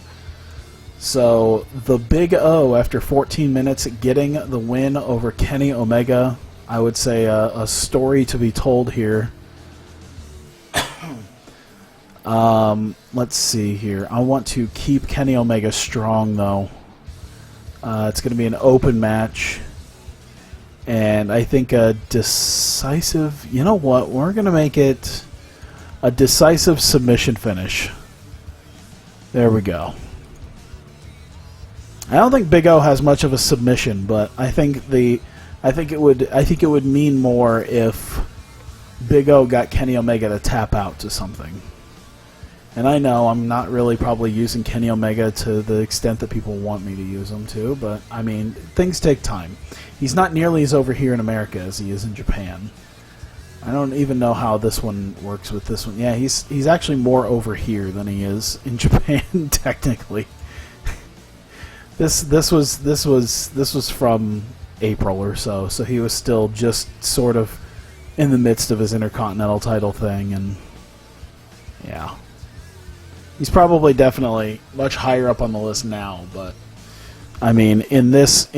So the Big O, after 14 minutes, getting the win over Kenny Omega, I would say a story to be told here. Let's see here. I want to keep Kenny Omega strong, though. It's going to be an open match. And I think a decisive... You know what? We're going to make it a decisive submission finish. There we go. I don't think Big O has much of a submission, but I think it would mean more if Big O got Kenny Omega to tap out to something. And I know I'm not really probably using Kenny Omega to the extent that people want me to use him to, but, I mean, things take time. He's not nearly as over here in America as he is in Japan. I don't even know how this one works with this one. Yeah, he's actually more over here than he is in Japan, technically. This was from April or so, so he was still just sort of in the midst of his Intercontinental title thing, and yeah. He's probably definitely much higher up on the list now, but I mean, in this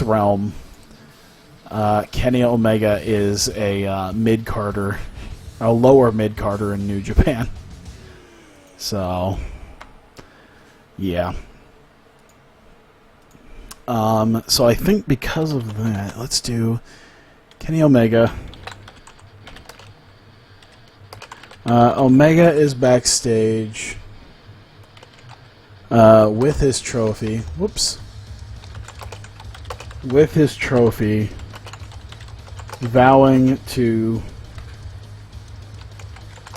realm, Kenny Omega is a mid-carder, a lower mid-carder in New Japan. So, yeah. So I think because of that, let's do Kenny Omega. Omega is backstage with his trophy. Whoops. With his trophy, vowing to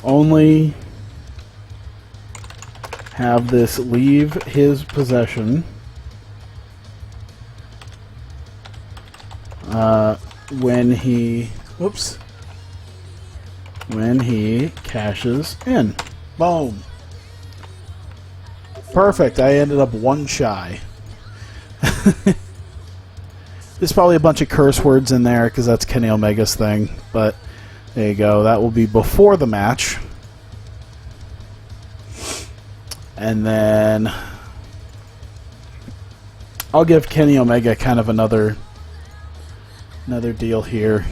only have this leave his possession when he cashes in. Boom. Perfect. I ended up one shy. There's probably a bunch of curse words in there because that's Kenny Omega's thing, but there you go. That will be before the match. And then I'll give Kenny Omega kind of another deal here.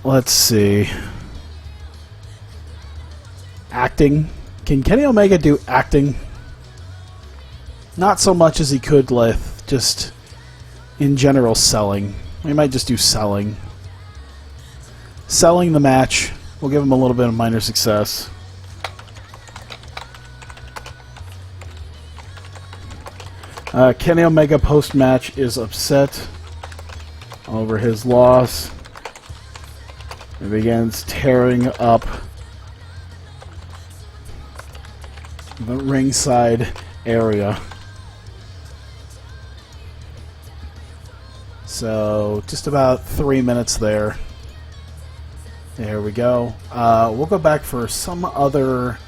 Let's see. Acting. Can Kenny Omega do acting? Not so much as he could with just, in general, selling. We might just do selling. Selling the match. We'll give him a little bit of minor success. Kenny Omega post-match is upset over his loss. He begins tearing up the ringside area. So, just about 3 minutes there. There we go. We'll go back for some other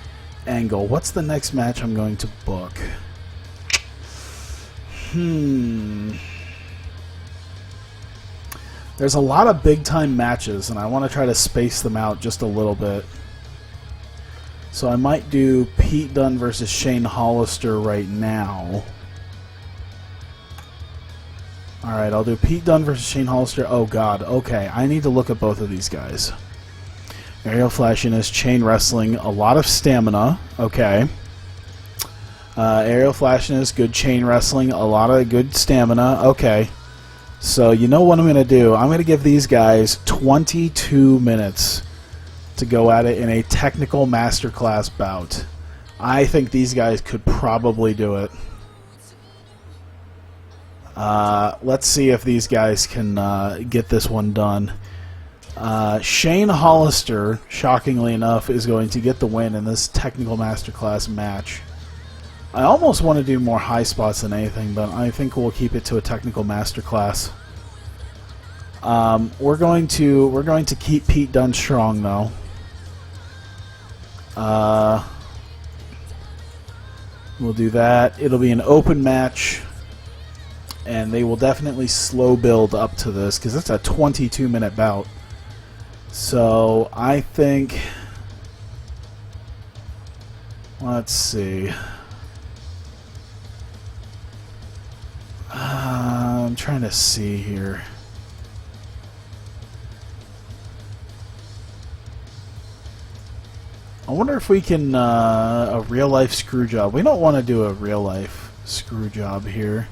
angle. What's the next match I'm going to book? There's a lot of big-time matches, and I want to try to space them out just a little bit. So I might do Pete Dunne versus Shane Hollister right now. Alright, I'll do Pete Dunne versus Shane Hollister. Oh god, okay. I need to look at both of these guys. Aerial flashiness, chain wrestling, a lot of stamina. Okay. Aerial flashiness, good chain wrestling, a lot of good stamina. Okay. So, you know what I'm going to do? I'm going to give these guys 22 minutes to go at it in a technical masterclass bout. I think these guys could probably do it. Let's see if these guys can get this one done. Shane Hollister, shockingly enough, is going to get the win in this technical masterclass match. I almost want to do more high spots than anything, but I think we'll keep it to a technical masterclass. We're going to keep Pete Dunne strong though. We'll do that. It'll be an open match, and they will definitely slow build up to this because it's a 22-minute bout. So I think, let's see. I'm trying to see here. I wonder if we can a real-life screw job. We don't want to do a real-life screw job here.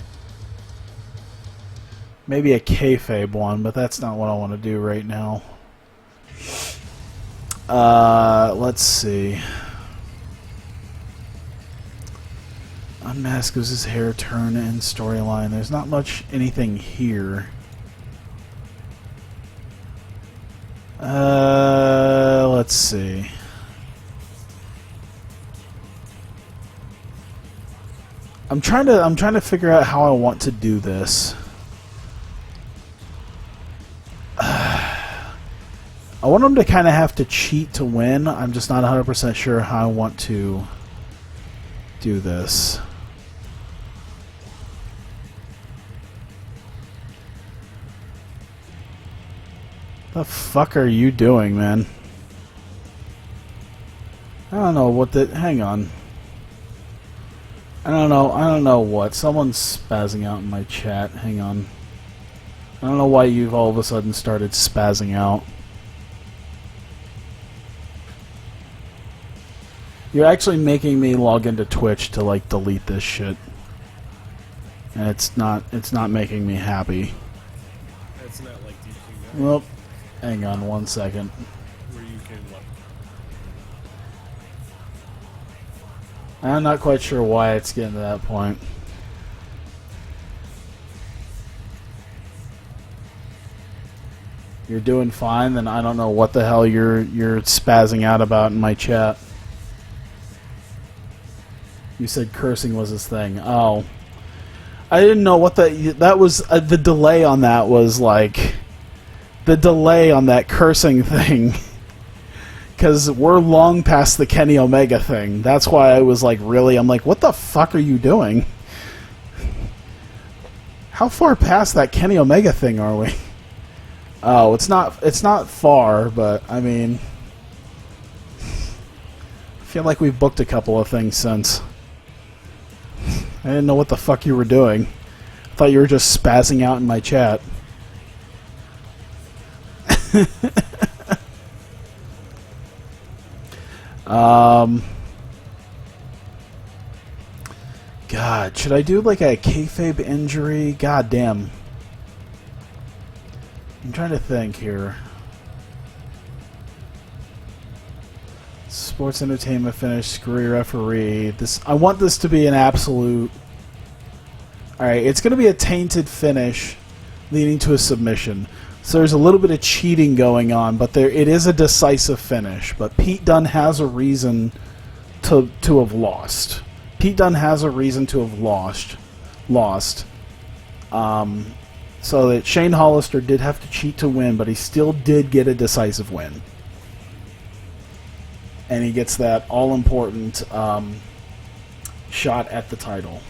Maybe a kayfabe one, but that's not what I want to do right now. Let's see. Unmask was his hair turn and storyline. There's not much anything here. Let's see. I'm trying to figure out how I want to do this. I want them to kind of have to cheat to win. I'm just not 100% sure how I want to do this. The fuck are you doing, man? I don't know what the... Hang on. I don't know what. Someone's spazzing out in my chat. Hang on. I don't know why you've all of a sudden started spazzing out. You're actually making me log into Twitch to, like, delete this shit. And it's not making me happy. It's not like you can... Well, hang on one second. Where you can what? I'm not quite sure why it's getting to that point. You're doing fine, then I don't know what the hell you're spazzing out about in my chat. You said cursing was his thing. Oh. I didn't know what that was. The delay on that was like... The delay on that cursing thing. Because we're long past the Kenny Omega thing. That's why I was like, really? I'm like, what the fuck are you doing? How far past that Kenny Omega thing are we? Oh, it's not far, but I mean... I feel like we've booked a couple of things since. I didn't know what the fuck you were doing. I thought you were just spazzing out in my chat. God, should I do like a kayfabe injury? God damn. I'm trying to think here. Sports entertainment finish, screwy referee. I want this to be an absolute... Alright, it's going to be a tainted finish leading to a submission. So there's a little bit of cheating going on, but it is a decisive finish. But Pete Dunne has a reason to have lost. Pete Dunne has a reason to have lost. So that Shane Hollister did have to cheat to win, but he still did get a decisive win. And he gets that all-important shot at the title.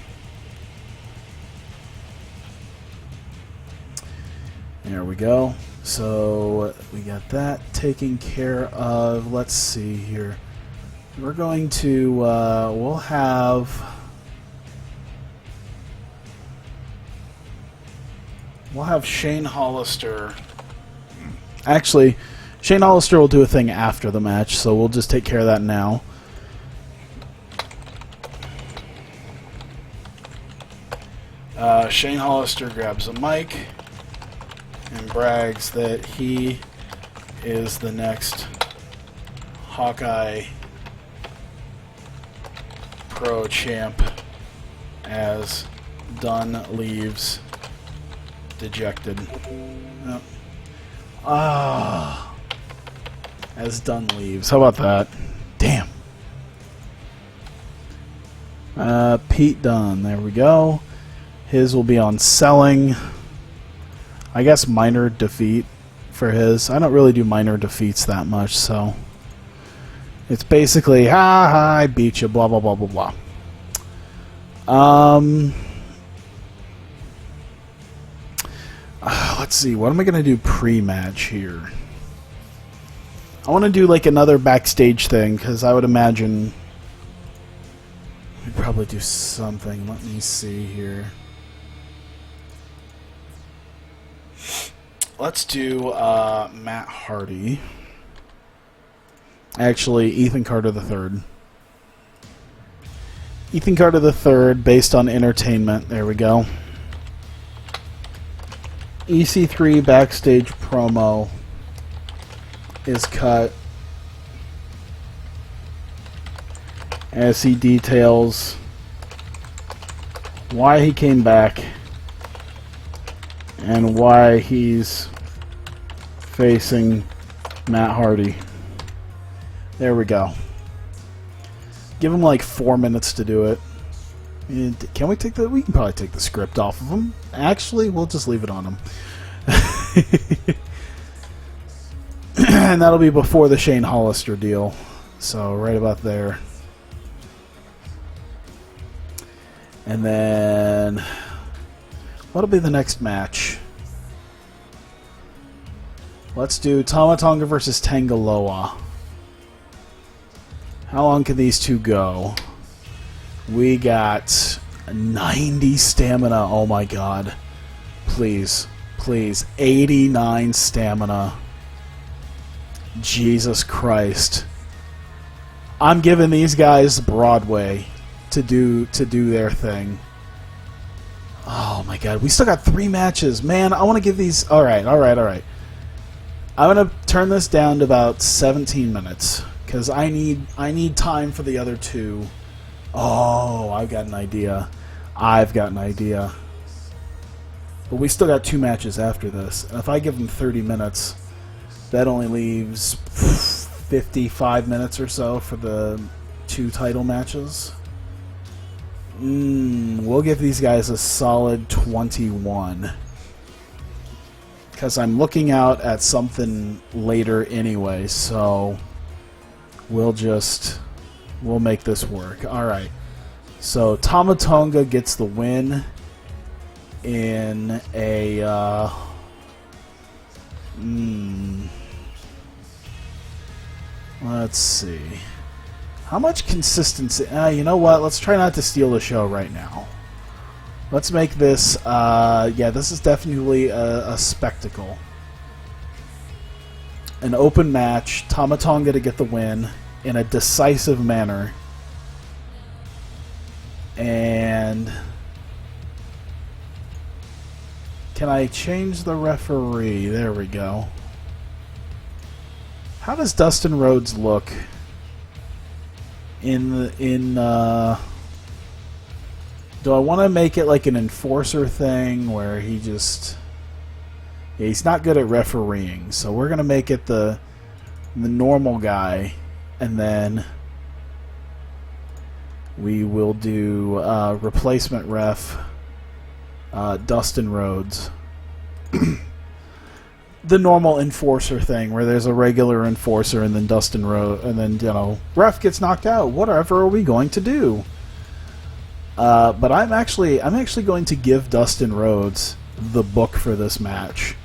There we go. So we got that taken care of. Let's see here. We're going to, we'll have Shane Hollister. Actually, Shane Hollister will do a thing after the match, so we'll just take care of that now. Shane Hollister grabs a mic and brags that he is the next Hawkeye Pro Champ as Dunne leaves dejected. As Dunne leaves. How about that? Damn. Pete Dunne. There we go. His will be on selling. I guess minor defeat for his. I don't really do minor defeats that much, so it's basically I beat you, blah blah blah blah blah. Let's see, what am I gonna do pre-match here? I want to do like another backstage thing, because I would imagine we'd probably do something. Let me see here. Let's do Matt Hardy. Actually, Ethan Carter III. Ethan Carter III, based on entertainment. There we go. EC3 backstage promo is cut as he details why he came back and why he's facing Matt Hardy. There we go. Give him like 4 minutes to do it. Can we take the? We can probably take the script off of him. Actually, we'll just leave it on him. And that'll be before the Shane Hollister deal. So right about there. And then what'll be the next match? Let's do Tama Tonga versus Tangaloa. How long can these two go? We got 90 stamina. Oh my god. Please. Please. 89 stamina. Jesus Christ. I'm giving these guys Broadway to do their thing. Oh my god. We still got 3 matches. Man, I want to give these... Alright. I'm going to turn this down to about 17 minutes. Because I need time for the other two. Oh, I've got an idea. But we still got 2 matches after this. And if I give them 30 minutes, that only leaves 55 minutes or so for the 2 title matches. We'll give these guys a solid 21. Because I'm looking out at something later anyway, so we'll make this work. Alright. So Tama Tonga gets the win in a let's see. How much consistency? You know what? Let's try not to steal the show right now. Let's make this, yeah, this is definitely a spectacle. An open match, Tama Tonga to get the win in a decisive manner. And can I change the referee? There we go. How does Dustin Rhodes look do I want to make it like an enforcer thing where he just... Yeah, he's not good at refereeing, so we're going to make it the normal guy, and then we will do replacement ref Dustin Rhodes. The normal enforcer thing where there's a regular enforcer and then Dustin Rhodes, and then, you know, ref gets knocked out. Whatever are we going to do? But I'm actually going to give Dustin Rhodes the book for this match.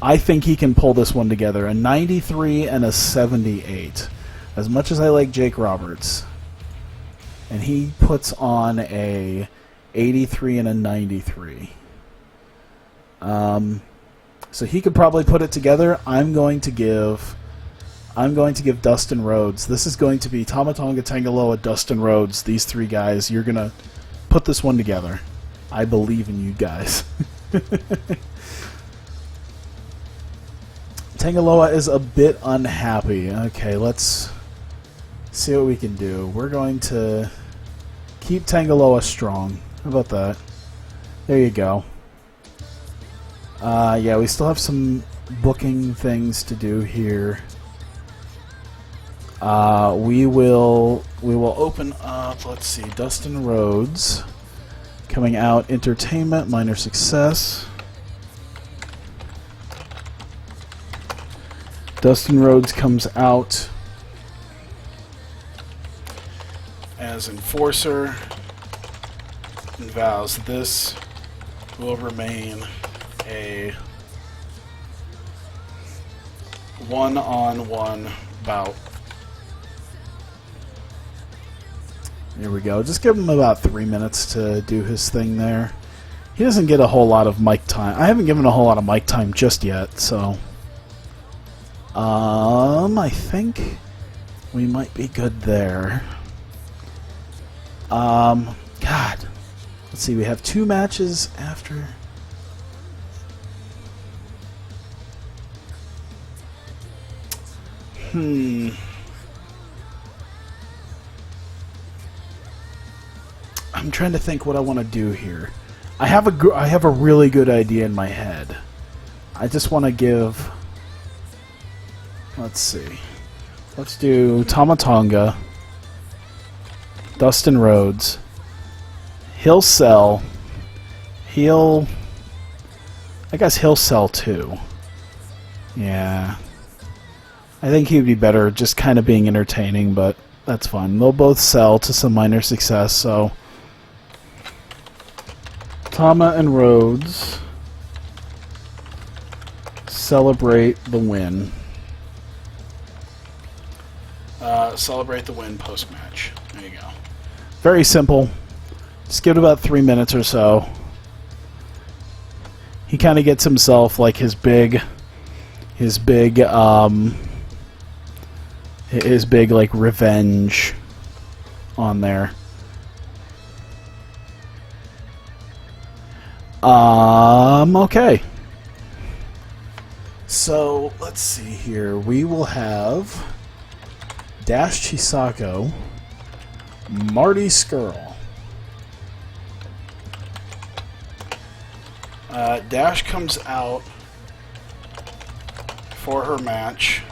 I think he can pull this one together. A 93 and a 78. As much as I like Jake Roberts. And he puts on a 83 and a 93. So he could probably put it together. I'm going to give Dustin Rhodes. This is going to be Tama Tonga, Tangaloa, Dustin Rhodes. These 3 guys. You're going to put this one together. I believe in you guys. Tangaloa is a bit unhappy. Okay, let's see what we can do. We're going to keep Tangaloa strong. How about that? There you go. Yeah, we still have some booking things to do here. We will open up, let's see, Dustin Rhodes coming out, entertainment, minor success. Dustin Rhodes comes out as enforcer and vows this will remain a one-on-one bout. Here we go. Just give him about 3 minutes to do his thing there. He doesn't get a whole lot of mic time. I haven't given a whole lot of mic time just yet, so... I think we might be good there. God. Let's see, we have 2 matches after... I'm trying to think what I want to do here. I have a really good idea in my head. I just want to give... Let's see. Let's do Tama Tonga, Dustin Rhodes. He'll sell. I guess he'll sell too. Yeah. I think he'd be better just kind of being entertaining, but that's fine. They'll both sell to some minor success, so... Tama and Rhodes celebrate the win. Celebrate the win post-match. There you go. Very simple. Just give it about 3 minutes or so. He kind of gets himself like his big like revenge on there. Okay. So let's see here. We will have Dash Chisako, Marty Scurll. Dash comes out for her match.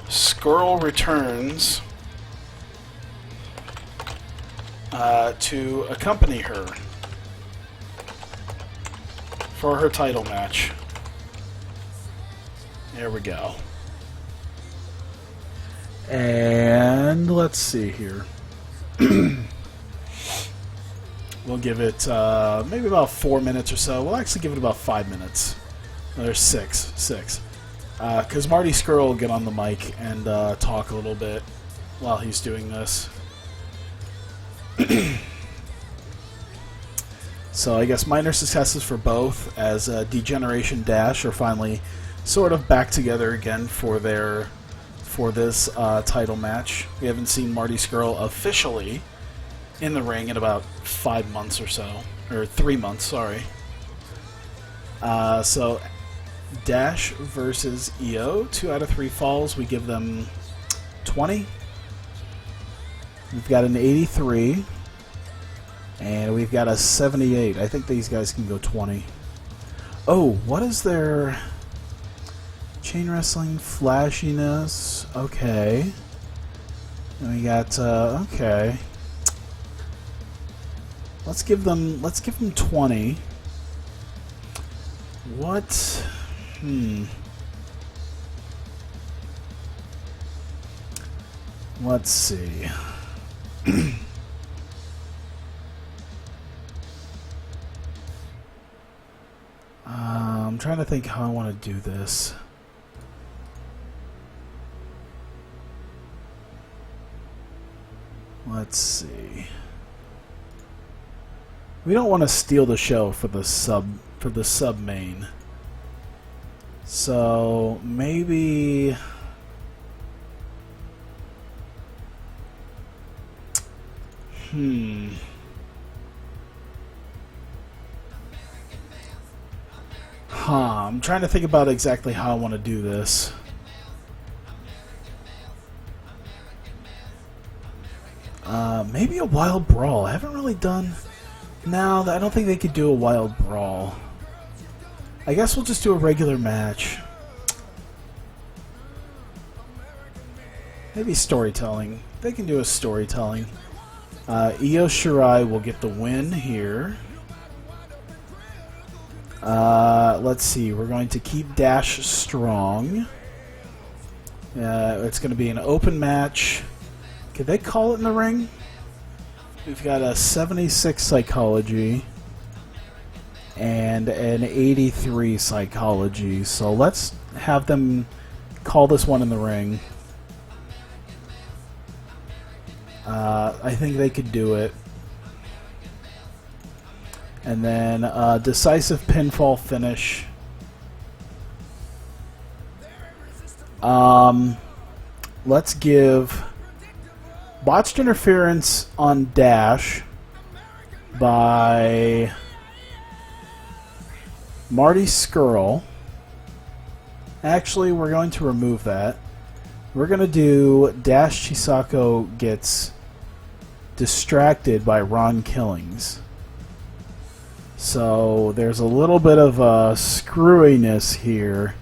Scurll returns to accompany her for her title match. There we go. And let's see here. We'll give it maybe about 4 minutes or so. We'll actually give it about 5 minutes. No, there's six. Because Marty Scurll will get on the mic and talk a little bit while he's doing this. So I guess minor successes for both, as Degeneration Dash are finally sort of back together again for this title match. We haven't seen Marty Scurll officially in the ring in about 5 months or so, or 3 months, sorry. So Dash versus EO, 2 out of 3 falls. We give them 20. We've got an 83. And we've got a 78. I think these guys can go 20. Oh, what is their chain wrestling flashiness? Okay. And we got okay. Let's give them 20. What? Let's see. I'm trying to think how I want to do this. Let's see. We don't want to steal the show for the sub main. So maybe I'm trying to think about exactly how I want to do this. Maybe a wild brawl. I haven't really done... No, I don't think they could do a wild brawl. I guess we'll just do a regular match. Maybe storytelling. They can do a storytelling. Io Shirai will get the win here. Let's see. We're going to keep Dash strong. It's going to be an open match. Could they call it in the ring? We've got a 76 psychology and an 83 psychology. So let's have them call this one in the ring. I think they could do it. And then decisive pinfall finish. Let's give botched interference on Dash by Marty Scurll. Actually, we're going to remove that. We're going to do Dash Chisako gets distracted by Ron Killings. So there's a little bit of screwiness here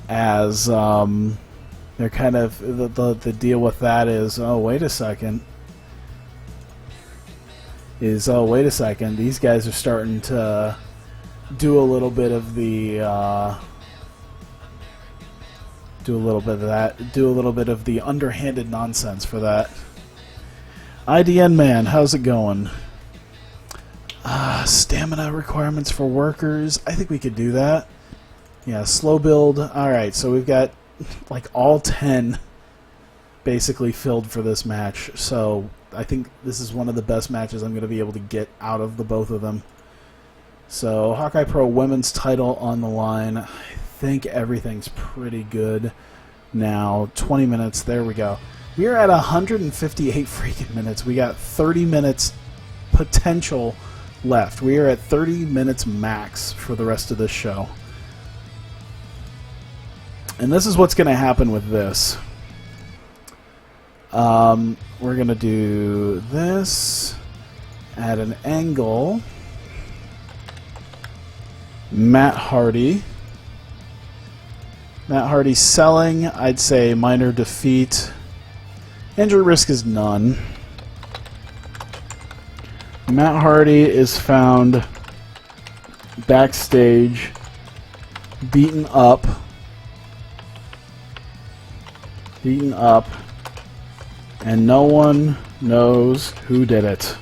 as they're kind of the deal with that is, oh wait a second, these guys are starting to do a little bit of the do a little bit of the underhanded nonsense for that. IDN man, how's it going? Stamina requirements for workers. I think we could do that. Yeah, slow build. Alright, so we've got like all 10 basically filled for this match. So I think this is one of the best matches I'm going to be able to get out of the both of them. So Hawkeye Pro Women's title on the line. I think everything's pretty good now. 20 minutes. There we go. We are at 158 freaking minutes. We got 30 minutes potential left. We are at 30 minutes max for the rest of this show. And this is what's going to happen with this. We're going to do this at an angle. Matt Hardy. Matt Hardy selling, I'd say minor defeat. Injury risk is none. Matt Hardy is found backstage, beaten up, and no one knows who did it.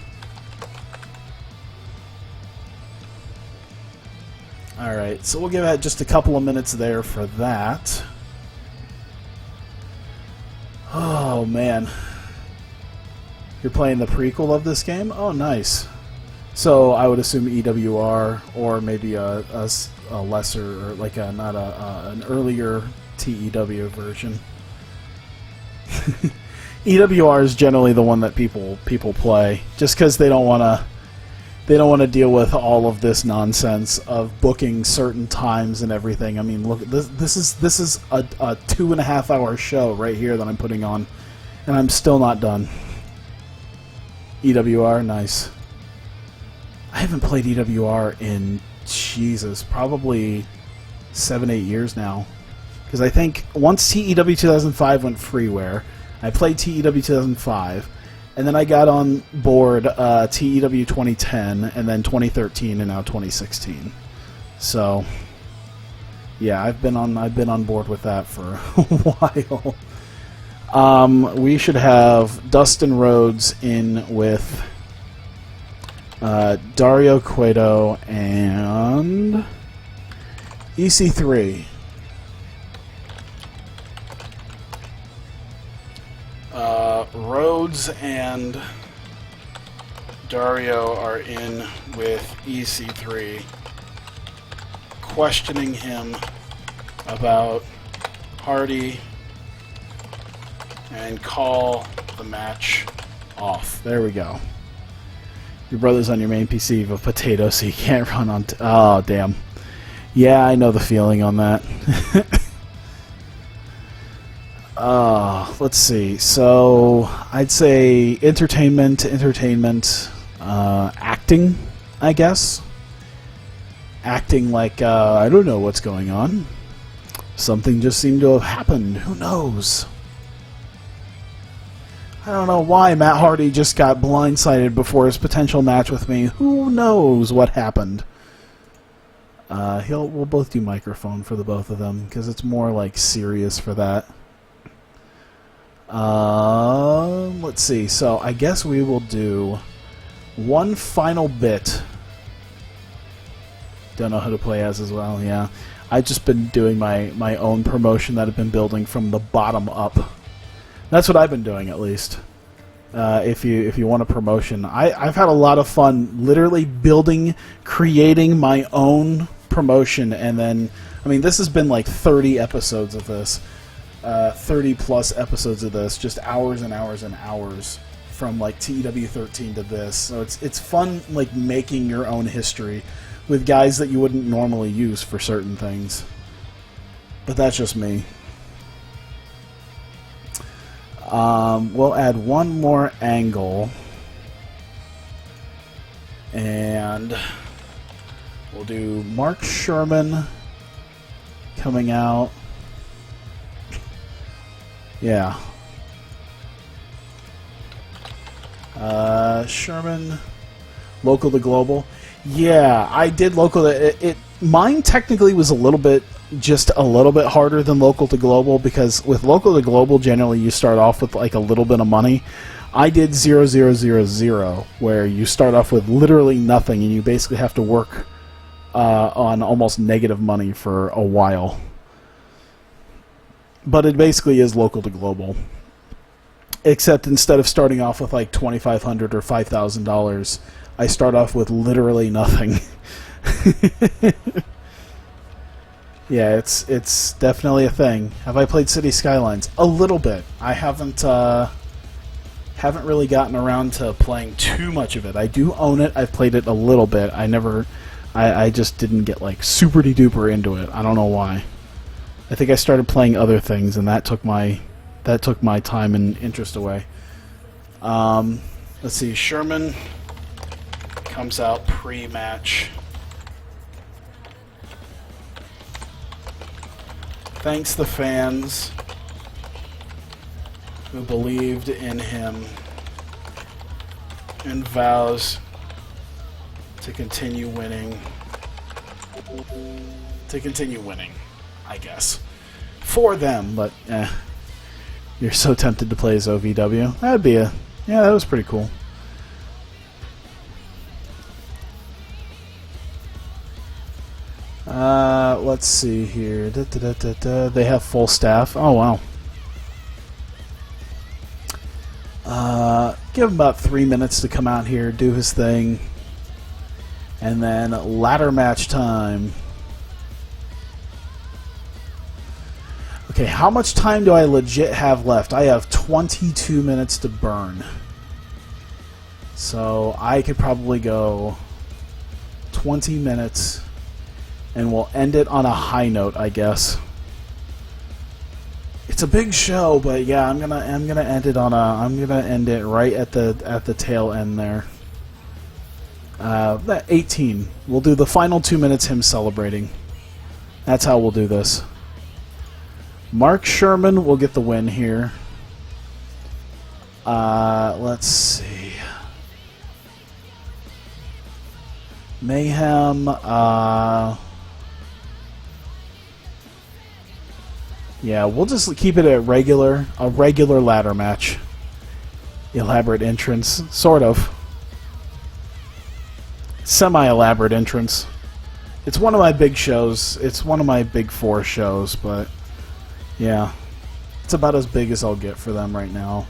Alright, so we'll give it just a couple of minutes there for that. Oh, man. You're playing the prequel of this game? Oh, nice. So I would assume EWR or maybe a lesser, or like an earlier TEW version. EWR is generally the one that people play, just because they don't want to deal with all of this nonsense of booking certain times and everything. I mean, look, this is a 2.5 hour show right here that I'm putting on, and I'm still not done. EWR, nice. I haven't played EWR in, Jesus, probably 7-8 years now. Because I think once TEW 2005 went freeware, I played TEW 2005, and then I got on board TEW 2010, and then 2013, and now 2016. So, yeah, I've been on board with that for a while. We should have Dustin Rhodes in with Dario Cueto and EC3. Rhodes and Dario are in with EC3, questioning him about Hardy, and call the match off. There we go. Your brother's on your main PC with potato, so you can't run on... oh, damn. Yeah, I know the feeling on that. Let's see. So, I'd say entertainment, acting, I guess. Acting like, I don't know what's going on. Something just seemed to have happened. Who knows? I don't know why Matt Hardy just got blindsided before his potential match with me. Who knows what happened? We'll both do microphone for the both of them, because it's more, like, serious for that. Let's see. So, I guess we will do one final bit. Don't know how to play as well, yeah. I've just been doing my own promotion that I've been building from the bottom up. That's what I've been doing, at least. If you want a promotion, I've had a lot of fun, literally creating my own promotion, and then, I mean, this has been like 30 episodes of this, 30 plus episodes of this, just hours and hours and hours from like TEW 13 to this. So it's fun, like making your own history with guys that you wouldn't normally use for certain things. But that's just me. We'll add one more angle, and we'll do Mark Sherman coming out Yeah. Sherman, local to global. Yeah, I did local to mine technically was just a little bit harder than local to global, because with local to global generally you start off with like a little bit of money. I did 0000, where you start off with literally nothing and you basically have to work on almost negative money for a while. But it basically is local to global. Except instead of starting off with like $2,500 or $5,000, I start off with literally nothing. Yeah, it's definitely a thing. Have I played City Skylines? A little bit. I haven't really gotten around to playing too much of it. I do own it. I've played it a little bit. I just didn't get like super duper into it. I don't know why. I think I started playing other things, and that took my time and interest away. Let's see. Sherman comes out pre-match. Thanks the fans who believed in him and vows to continue winning. I guess. For them, but you're so tempted to play as OVW. That was pretty cool. Let's see here. They have full staff. Oh, wow. Give him about 3 minutes to come out here, do his thing. And then ladder match time. Okay, how much time do I legit have left? I have 22 minutes to burn. So I could probably go 20 minutes, and we'll end it on a high note, I guess. It's a big show, but yeah, I'm gonna end it on I'm gonna end it right at the tail end there. 18. We'll do the final 2 minutes him celebrating. That's how we'll do this. Mark Sherman will get the win here. Let's see. Mayhem. Yeah, we'll just keep it a regular ladder match. Elaborate entrance, sort of. Semi-elaborate entrance. It's one of my big shows. It's one of my big 4 shows, but yeah, it's about as big as I'll get for them right now.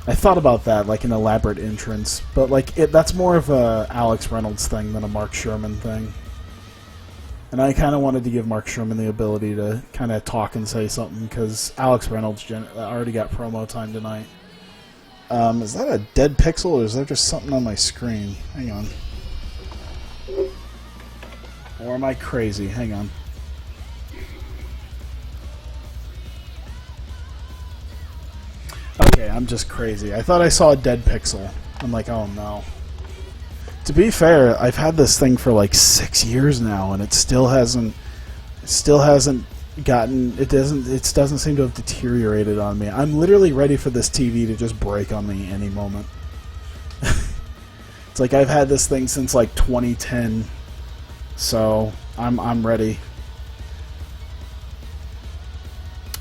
I thought about that, like an elaborate entrance, but like that's more of a Alex Reynolds thing than a Mark Sherman thing. And I kind of wanted to give Mark Sherman the ability to kind of talk and say something, because Alex Reynolds already got promo time tonight. Is that a dead pixel, or is there just something on my screen? Hang on. Or am I crazy? Hang on. Okay, I'm just crazy. I thought I saw a dead pixel. I'm like, oh no. To be fair, I've had this thing for like 6 years now, and it still hasn't gotten. It doesn't seem to have deteriorated on me. I'm literally ready for this TV to just break on me any moment. It's like I've had this thing since like 2010, so I'm ready.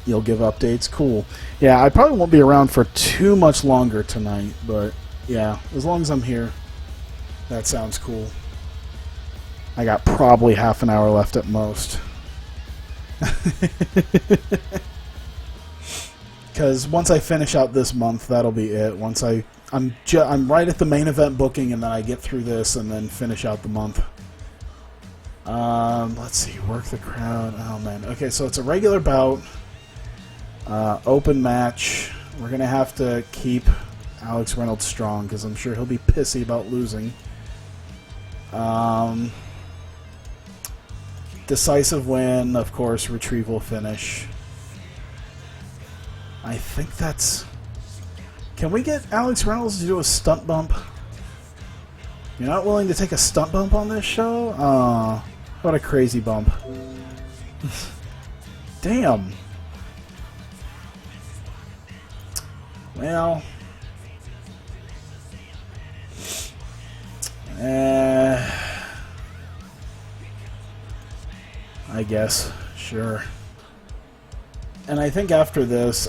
You'll give updates, cool. Yeah, I probably won't be around for too much longer tonight, but yeah, as long as I'm here. That sounds cool. I got probably half an hour left at most. Because once I finish out this month, that'll be it. Once I'm right at the main event booking, and then I get through this and then finish out the month. Let's see, work the crowd. Oh man. Okay, so it's a regular bout. Open match. We're gonna have to keep Alex Reynolds strong, because I'm sure he'll be pissy about losing. Decisive win, of course, retrieval finish. I think that's... Can we get Alex Reynolds to do a stunt bump? You're not willing to take a stunt bump on this show? What a crazy bump. Damn. Well, I guess, sure. And I think after this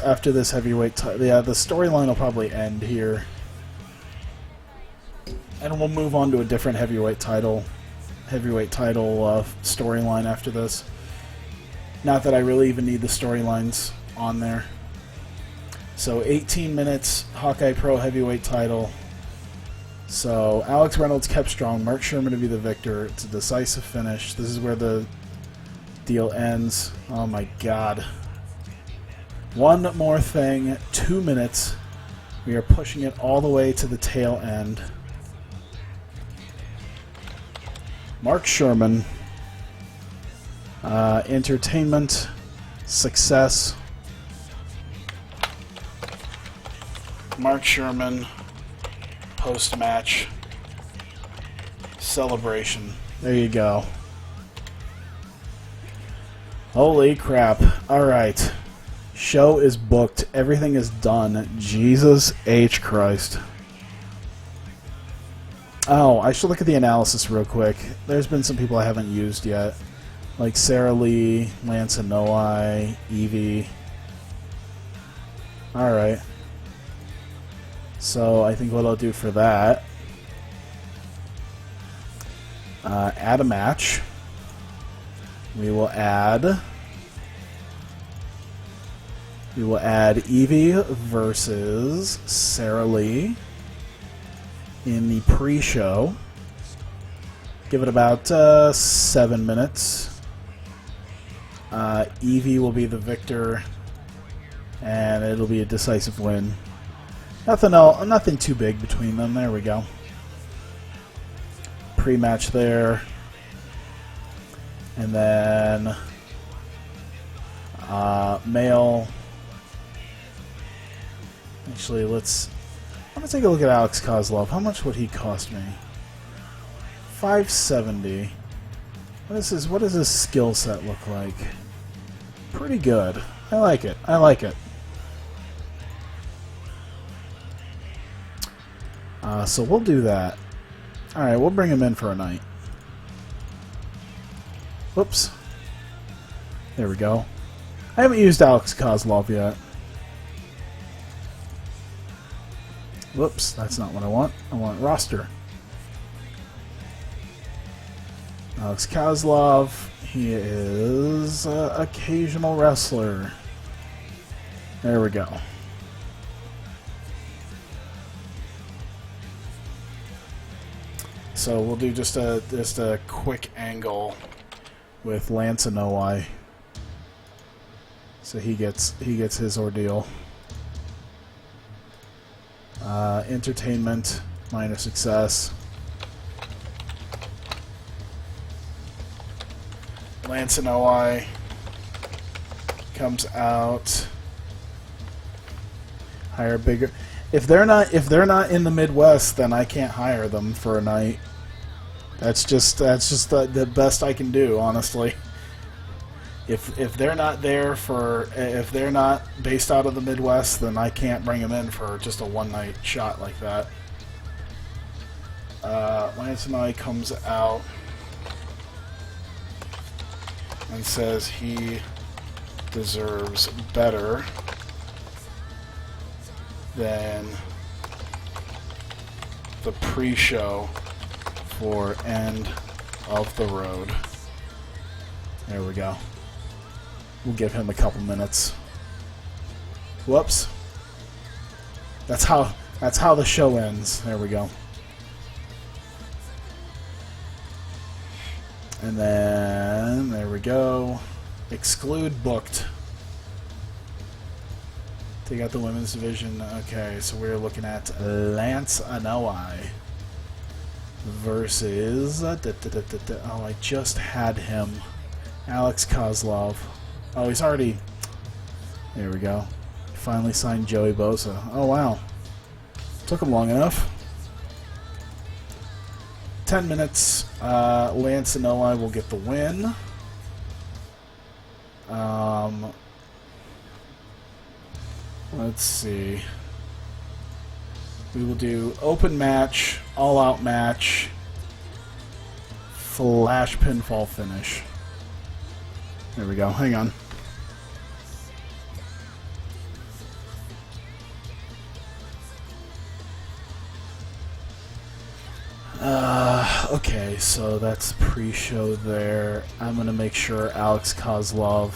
heavyweight title, yeah, the storyline will probably end here. And we'll move on to a different heavyweight title storyline after this. Not that I really even need the storylines on there. So 18 minutes, Hawkeye Pro heavyweight title. So Alex Reynolds kept strong, Mark Sherman to be the victor. It's a decisive finish. This is where the deal ends. Oh my god. One more thing, 2 minutes. We are pushing it all the way to the tail end. Mark Sherman, entertainment, success. Mark Sherman, post-match, celebration. There you go. Holy crap. Alright. Show is booked. Everything is done. Jesus H. Christ. Oh, I should look at the analysis real quick. There's been some people I haven't used yet. Like Sarah Lee, Lance Anoa'i, Evie. Alright. So I think what I'll do for that, add a match. We will add Evie versus Sarah Lee in the pre-show. Give it about 7 minutes. Evie will be the victor, and it'll be a decisive win. Nothing too big between them. There we go. Pre-match there. And then male. Actually, I'm gonna take a look at Alex Kozlov. How much would he cost me? $570. What does his skill set look like? Pretty good. I like it. So we'll do that. Alright, we'll bring him in for a night. Whoops. There we go. I haven't used Alex Kozlov yet. Whoops, that's not what I want. I want roster. Alex Kozlov. He is occasional wrestler. There we go. So we'll do just a quick angle with Lance Anoa'i. So he gets his ordeal. Entertainment, minor success. Lance Anoa'i comes out. Hire bigger. If they're not in the Midwest, then I can't hire them for a night. That's just the best I can do, honestly. If they're not if they're not based out of the Midwest, then I can't bring them in for just a one-night shot like that. Lance Anoa'i comes out and says he deserves better than the pre-show for End of the Road. There we go. We'll give him a couple minutes. Whoops. That's how the show ends. There we go. And then there we go. Exclude booked. Take out the women's division. Okay, so we're looking at Lance Anoa'i versus oh, I just had him. Alex Kozlov. Oh, he's already... There we go. Finally signed Joey Bosa. Oh, wow. Took him long enough. 10 minutes. Lance Anoa'i will get the win. Let's see. We will do open match, all-out match, flash pinfall finish. There we go. Hang on. Okay, so that's pre-show there. I'm going to make sure Alex Kozlov...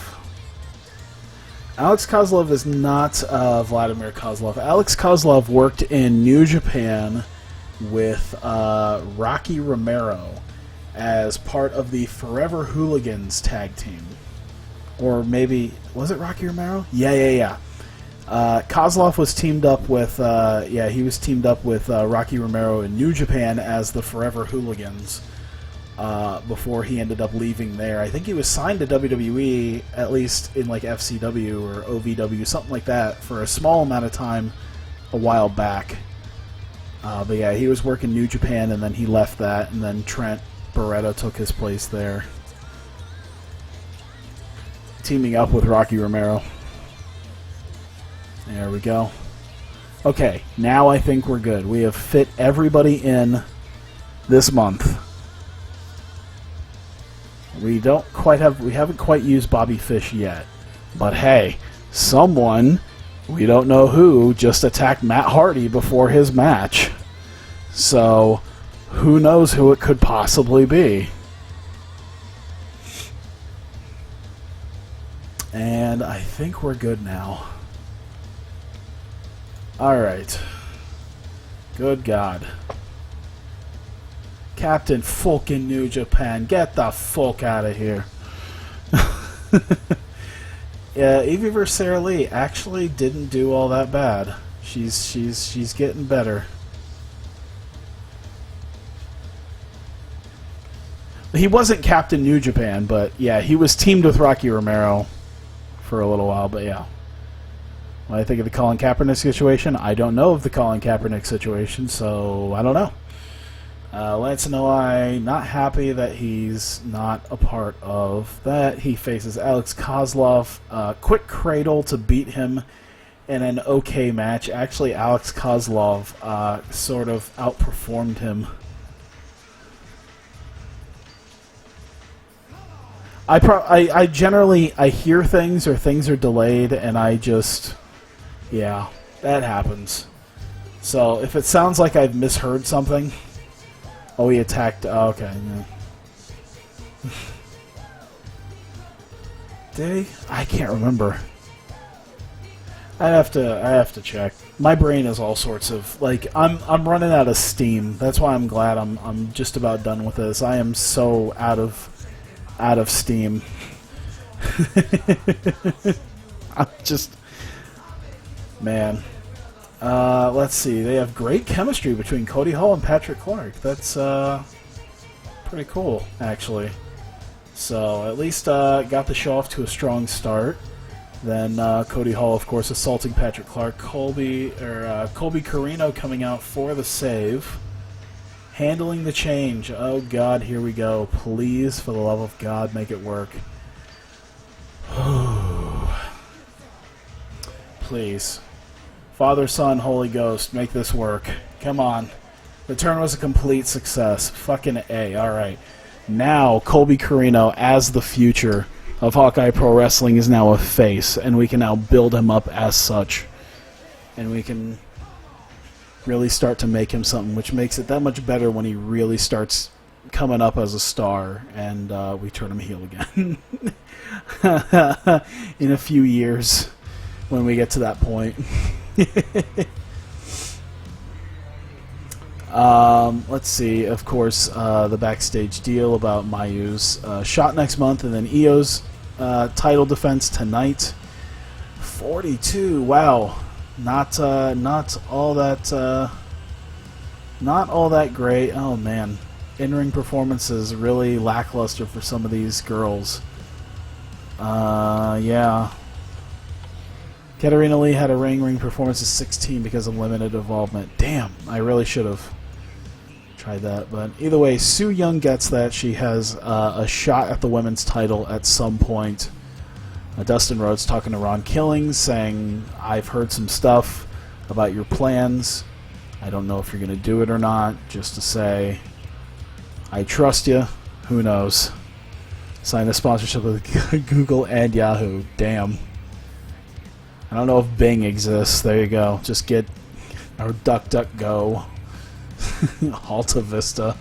Alex Kozlov is not Vladimir Kozlov. Alex Kozlov worked in New Japan with Rocky Romero as part of the Forever Hooligans tag team. Or maybe... Was it Rocky Romero? Yeah. Kozlov was teamed up with... he was teamed up with Rocky Romero in New Japan as the Forever Hooligans before he ended up leaving there. I think he was signed to WWE, at least in like FCW or OVW, something like that, for a small amount of time a while back. But yeah, he was working New Japan, and then he left that, and then Trent Barretta took his place there, teaming up with Rocky Romero. There we go. Okay, now I think we're good. We have fit everybody in this month. We haven't quite used Bobby Fish yet. But hey, someone, we don't know who, just attacked Matt Hardy before his match. So, who knows who it could possibly be. And I think we're good now. Alright. Good God. Captain fucking New Japan, get the fuck out of here. Yeah, Evie vs. Sarah Lee actually didn't do all that bad. She's getting better. He wasn't Captain New Japan, but yeah, he was teamed with Rocky Romero for a little while, but yeah. What do I think of the Colin Kaepernick situation? I don't know of the Colin Kaepernick situation, so I don't know. Lance Noai, not happy that he's not a part of that. He faces Alex Kozlov. Quick cradle to beat him in an okay match. Actually, Alex Kozlov sort of outperformed him. I generally hear things or things are delayed, and I just... Yeah, that happens. So, if it sounds like I've misheard something... Oh, he attacked... Oh, okay. Yeah. Did he? I can't remember. I have to check. My brain is all sorts of... Like, I'm running out of steam. That's why I'm glad I'm just about done with this. I am so out of steam. I'm just... Man. Let's see. They have great chemistry between Cody Hall and Patrick Clark. That's pretty cool, actually. So at least got the show off to a strong start. Then Cody Hall, of course, assaulting Patrick Clark. Colby Carino coming out for the save. Handling the change. Oh God, here we go. Please, for the love of God, make it work. Please. Father, Son, Holy Ghost, make this work. Come on. The turn was a complete success. Fucking A. Alright. Now, Colby Carino, as the future of Hawkeye Pro Wrestling, is now a face, and we can now build him up as such. And we can really start to make him something, which makes it that much better when he really starts coming up as a star, and we turn him heel again. In a few years, when we get to that point. Let's see, of course, the backstage deal about Mayu's shot next month, and then Io's title defense tonight. 42, wow. Not all that great. Oh man, in-ring performances really lackluster for some of these girls. Yeah. Katarina Lee had a ring performance of 16 because of limited involvement. Damn, I really should have tried that. But either way, Su Yung gets that. She has a shot at the women's title at some point. Dustin Rhodes talking to Ron Killings, saying, I've heard some stuff about your plans. I don't know if you're going to do it or not, just to say, I trust you. Who knows? Sign a sponsorship with Google and Yahoo. Damn. I don't know if Bing exists. There you go. Just get our DuckDuckGo. Alta Vista.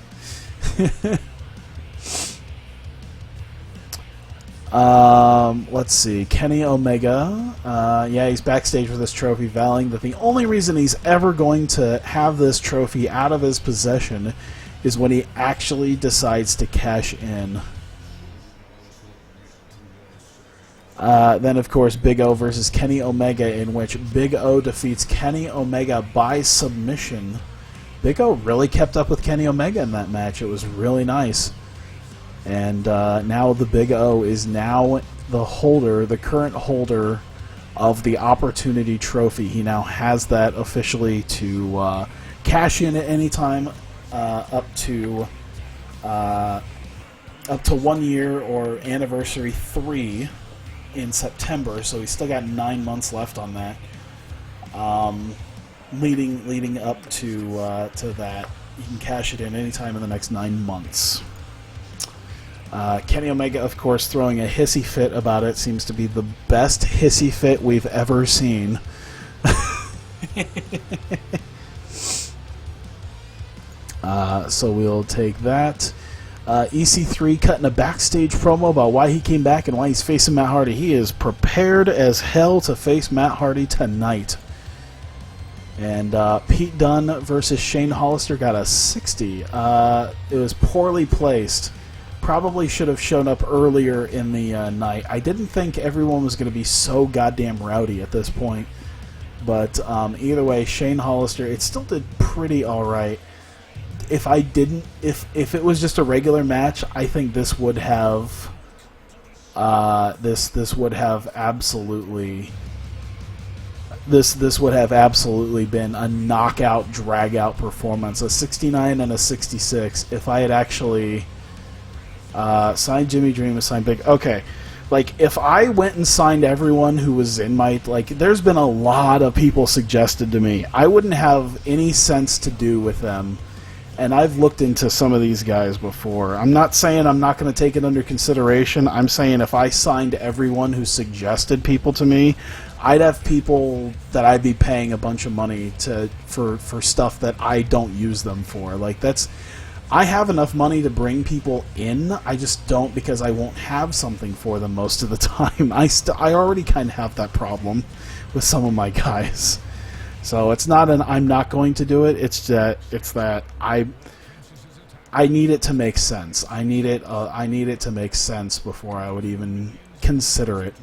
Let's see. Kenny Omega. Yeah, he's backstage with this trophy, vowing that the only reason he's ever going to have this trophy out of his possession is when he actually decides to cash in. Then, of course, Big O versus Kenny Omega, in which Big O defeats Kenny Omega by submission. Big O really kept up with Kenny Omega in that match. It was really nice. And now the Big O is now the current holder of the Opportunity Trophy. He now has that officially to cash in at any time up to 1 year or anniversary 3 in September. So he's still got 9 months left on that. Leading up to that, you can cash it in anytime in the next 9 months. Kenny Omega, of course, throwing a hissy fit about it. Seems to be the best hissy fit we've ever seen. So we'll take that. EC3 cutting a backstage promo about why he came back and why he's facing Matt Hardy. He is prepared as hell to face Matt Hardy tonight. And Pete Dunne versus Shane Hollister got a 60. It was poorly placed. Probably should have shown up earlier in the night. I didn't think everyone was going to be so goddamn rowdy at this point. But either way, Shane Hollister, it still did pretty alright. If it was just a regular match, I think this would have this would have absolutely been a knockout, drag-out performance. A 69 and a 66. If I had actually signed Jimmy Dream and signed Big... Okay, like, if I went and signed everyone who was in my... Like, there's been a lot of people suggested to me. I wouldn't have any sense to do with them. And I've looked into some of these guys before. I'm not saying I'm not going to take it under consideration. I'm saying if I signed everyone who suggested people to me, I'd have people that I'd be paying a bunch of money for stuff that I don't use them for. Like, that's... I have enough money to bring people in. I just don't, because I won't have something for them most of the time. I already kind of have that problem with some of my guys. So it's not an I'm not going to do it. It's that I need it to make sense. I need it to make sense before I would even consider it.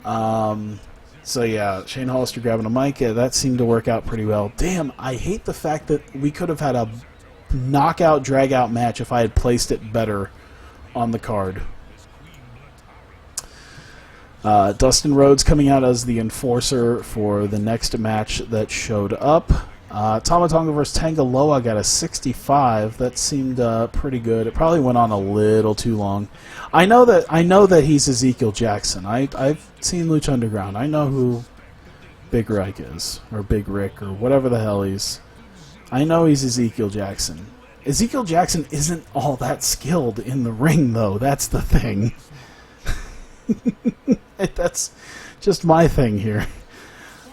So yeah, Shane Hollister grabbing a mic. Yeah, that seemed to work out pretty well. Damn, I hate the fact that we could have had a knockout, drag-out match if I had placed it better on the card. Dustin Rhodes coming out as the enforcer for the next match that showed up. Tama Tonga vs. Tangaloa got a 65. That seemed pretty good. It probably went on a little too long. I know that he's Ezekiel Jackson. I've seen Lucha Underground. I know who Big Rick is, or Big Rick, or whatever the hell he's. I know he's Ezekiel Jackson. Ezekiel Jackson isn't all that skilled in the ring, though. That's the thing. That's just my thing here.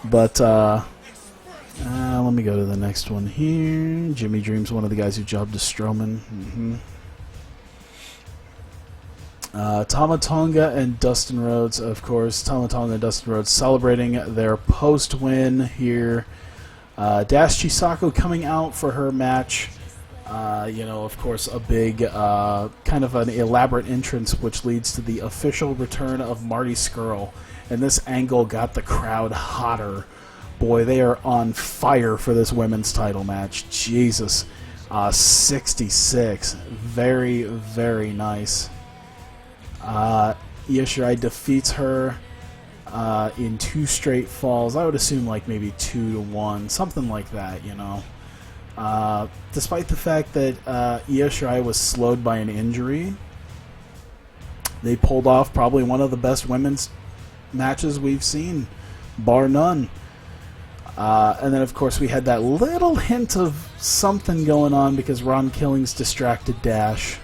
But, let me go to the next one here. Jimmy Dream's one of the guys who jobbed to Strowman. Tama Tonga and Dustin Rhodes, of course. Tama Tonga and Dustin Rhodes celebrating their post-win here. Dash Chisako coming out for her match. Of course, a big, kind of an elaborate entrance, which leads to the official return of Marty Scurll. And this angle got the crowd hotter. Boy, they are on fire for this women's title match. Jesus. 66. Very, very nice. Io Shirai defeats her in 2 straight falls. I would assume like maybe 2-1, something like that, you know. Despite the fact that Io Shirai was slowed by an injury, they pulled off probably one of the best women's matches we've seen, bar none. And then, of course, we had that little hint of something going on because Ron Killings distracted Dash.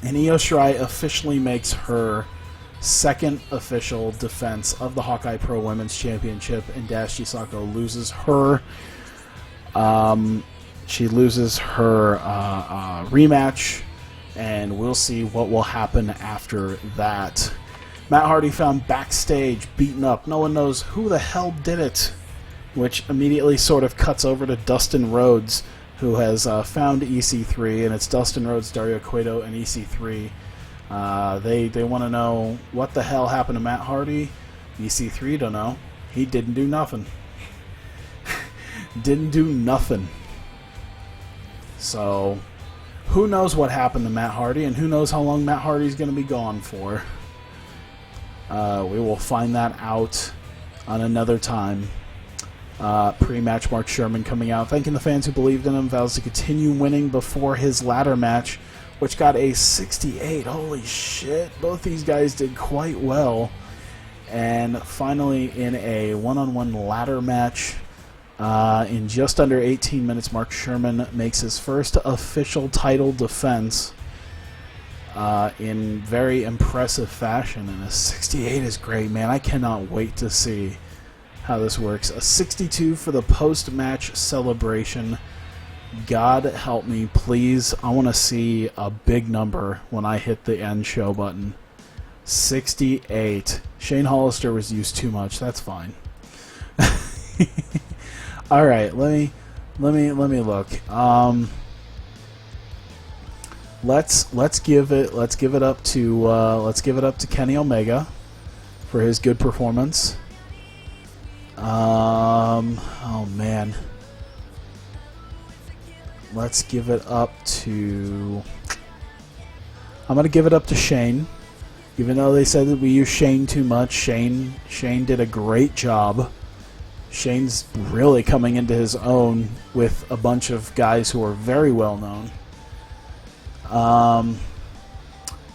And Io Shirai officially makes her second official defense of the Hawkeye Pro Women's Championship, and Dash Chisako loses her. She loses her rematch, and we'll see what will happen after that. Matt Hardy found backstage, beaten up. No one knows who the hell did it, which immediately sort of cuts over to Dustin Rhodes, who has found EC3, and it's Dustin Rhodes, Dario Cueto, and EC3. They want to know what the hell happened to Matt Hardy. EC3 don't know. He didn't do nothing. Didn't do nothing. So, who knows what happened to Matt Hardy, and who knows how long Matt Hardy's going to be gone for. We will find that out on another time. Pre-match, Mark Sherman coming out, thanking the fans who believed in him, vows to continue winning before his ladder match, which got a 68. Holy shit, both these guys did quite well. And finally, in a one-on-one ladder match, in just under 18 minutes, Mark Sherman makes his first official title defense in very impressive fashion. And a 68 is great, man. I cannot wait to see how this works. A 62 for the post-match celebration. God help me, please. I want to see a big number when I hit the end show button. 68. Shane Hollister was used too much. That's fine. All right, let me look. Let's give it up to Kenny Omega for his good performance. Oh man. Let's give it up to... I'm going to give it up to Shane. Even though they said that we use Shane too much, Shane did a great job. Shane's really coming into his own with a bunch of guys who are very well known. I'm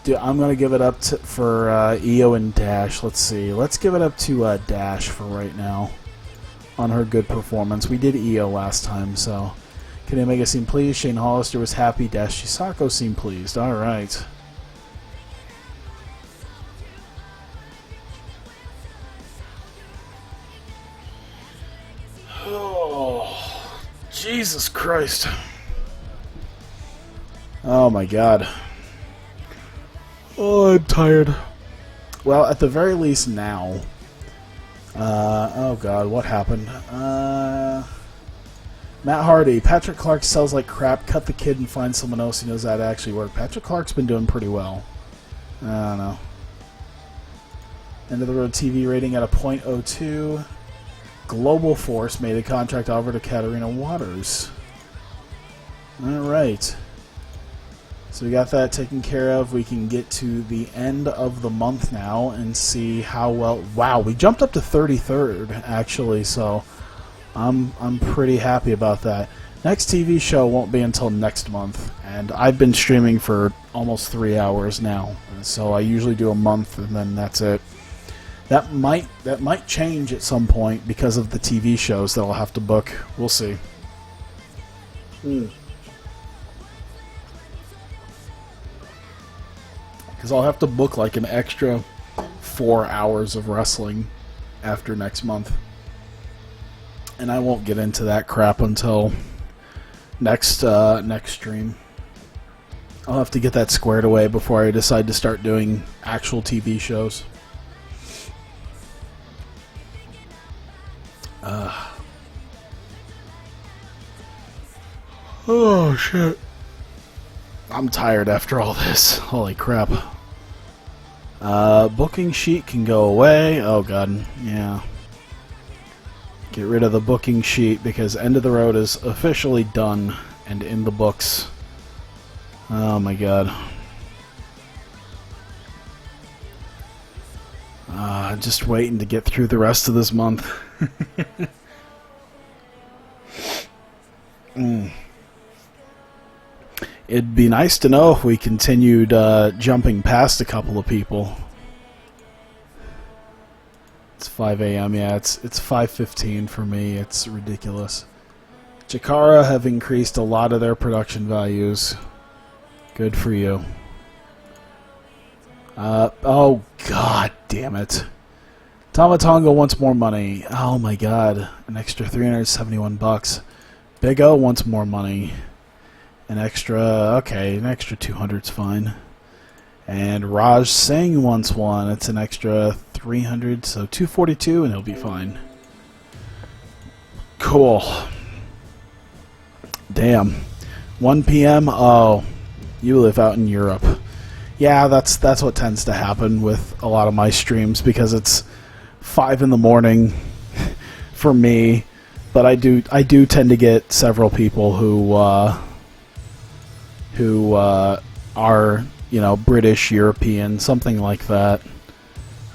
going to give it up for Io and Dash. Let's see. Let's give it up to Dash for right now on her good performance. We did Io last time, so... Kenny Omega seemed pleased. Shane Hollister was happy. Dash Chisako seemed pleased. All right. Oh, Jesus Christ. Oh, my God. Oh, I'm tired. Well, at the very least now. Oh, God, what happened? Matt Hardy, Patrick Clark sells like crap. Cut the kid and find someone else who knows how to actually work. Patrick Clark's been doing pretty well. I don't know. End of the road TV rating at a .02. Global Force made a contract offer to Katarina Waters. Alright. So we got that taken care of. We can get to the end of the month now and see how well... Wow, we jumped up to 33rd, actually, so... I'm pretty happy about that. Next TV show won't be until next month, and I've been streaming for almost 3 hours now, so I usually do a month and then that's it. That might change at some point because of the TV shows that I'll have to book. We'll see. Because I'll have to book like an extra 4 hours of wrestling after next month. And I won't get into that crap until next stream. I'll have to get that squared away before I decide to start doing actual TV shows. Oh, shit. I'm tired after all this. Holy crap. Booking sheet can go away. Oh, God. Yeah. Get rid of the booking sheet because End of the Road is officially done and in the books. Oh my God. Just waiting to get through the rest of this month. It'd be nice to know if we continued jumping past a couple of people. It's 5 a.m. Yeah, it's 5:15 for me. It's ridiculous. Chikara have increased a lot of their production values. Good for you. Oh, god damn it. Tamatonga wants more money. Oh my god. An extra 371 bucks. Big O wants more money. An extra 200's fine. And Raj Singh wants one. It's an extra 300, so 242 and he'll be fine. Cool. Damn. 1 p.m. Oh, you live out in Europe. Yeah, that's what tends to happen with a lot of my streams because it's 5 in the morning for me. But I do tend to get several people who are, you know, British, European, something like that.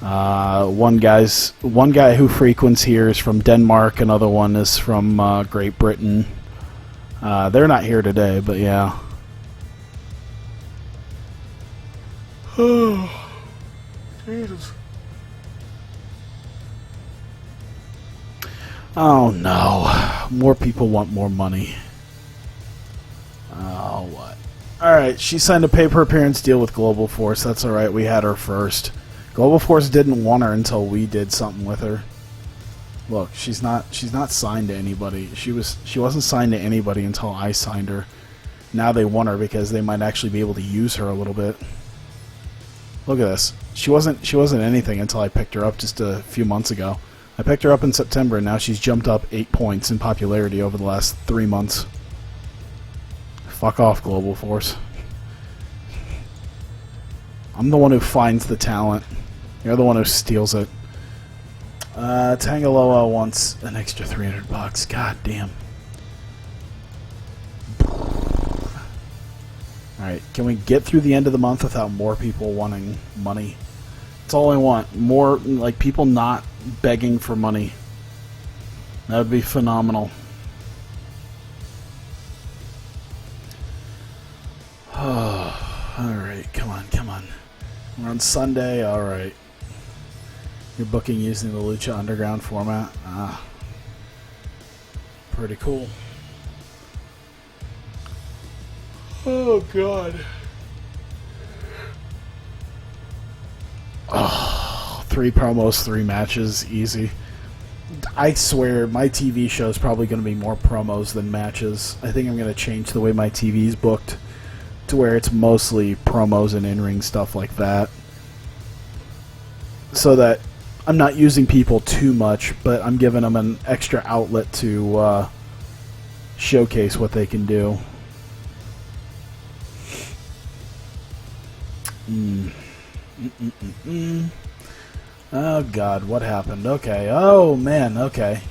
One guy who frequents here is from Denmark. Another one is from Great Britain. They're not here today, but yeah. Oh, Jesus. Oh no. More people want more money. Oh, what? Alright, she signed a pay-per-appearance deal with Global Force. That's alright, we had her first. Global Force didn't want her until we did something with her. Look, she's not signed to anybody. She wasn't signed to anybody until I signed her. Now they want her because they might actually be able to use her a little bit. Look at this. She wasn't anything until I picked her up just a few months ago. I picked her up in September and now she's jumped up 8 points in popularity over the last 3 months. Fuck off, Global Force. I'm the one who finds the talent. You're the one who steals it. Tangaloa wants an extra 300 bucks. God damn. Alright, can we get through the end of the month without more people wanting money? That's all I want. More, like, people not begging for money. That would be phenomenal. Alright, come on. We're on Sunday, alright. You're booking using the Lucha Underground format? Ah. Pretty cool. Oh, God. Oh, 3 promos, 3 matches, easy. I swear, my TV show is probably going to be more promos than matches. I think I'm going to change the way my TV is booked to where it's mostly promos and in-ring stuff like that. So that I'm not using people too much, but I'm giving them an extra outlet to showcase what they can do. Oh God, what happened? Okay. Oh man, okay.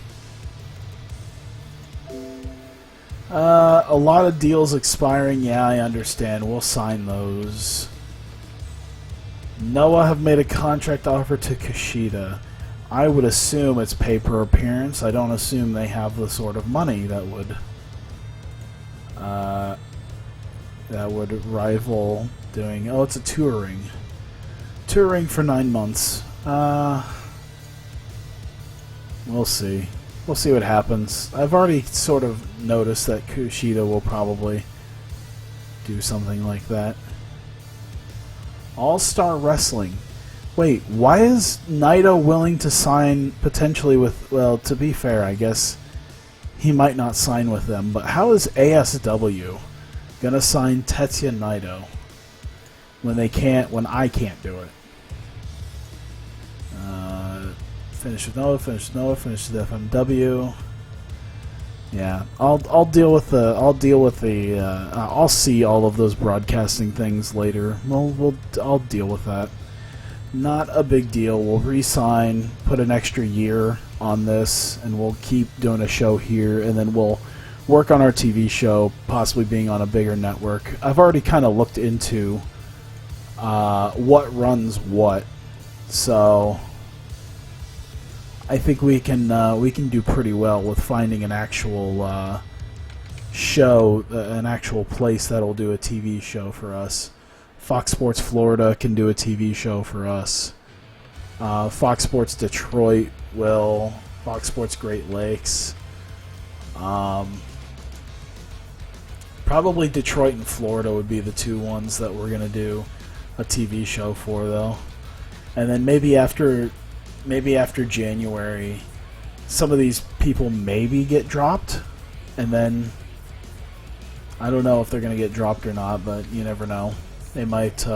A lot of deals expiring. Yeah, I understand. We'll sign those. Noah have made a contract offer to Kushida. I would assume it's pay per appearance. I don't assume they have the sort of money that would rival doing. Oh, it's a touring for 9 months. We'll see. We'll see what happens. I've already sort of noticed that Kushida will probably do something like that. All-Star Wrestling. Wait, why is Naito willing to sign potentially with... Well, to be fair, I guess he might not sign with them, but how is ASW gonna sign Tetsuya Naito when I can't do it? Finish with Noah, finish with FMW. Yeah, I'll deal with the I'll see all of those broadcasting things later. I'll deal with that. Not a big deal. We'll re-sign, put an extra year on this, and we'll keep doing a show here, and then we'll work on our TV show, possibly being on a bigger network. I've already kind of looked into what runs what, so I think we can do pretty well with finding an actual show, an actual place that'll do a TV show for us. Fox Sports Florida can do a TV show for us. Fox Sports Detroit will. Fox Sports Great Lakes. Probably Detroit and Florida would be the two ones that we're going to do a TV show for, though. And then maybe after January, some of these people maybe get dropped. And then I don't know if they're going to get dropped or not, but you never know. They might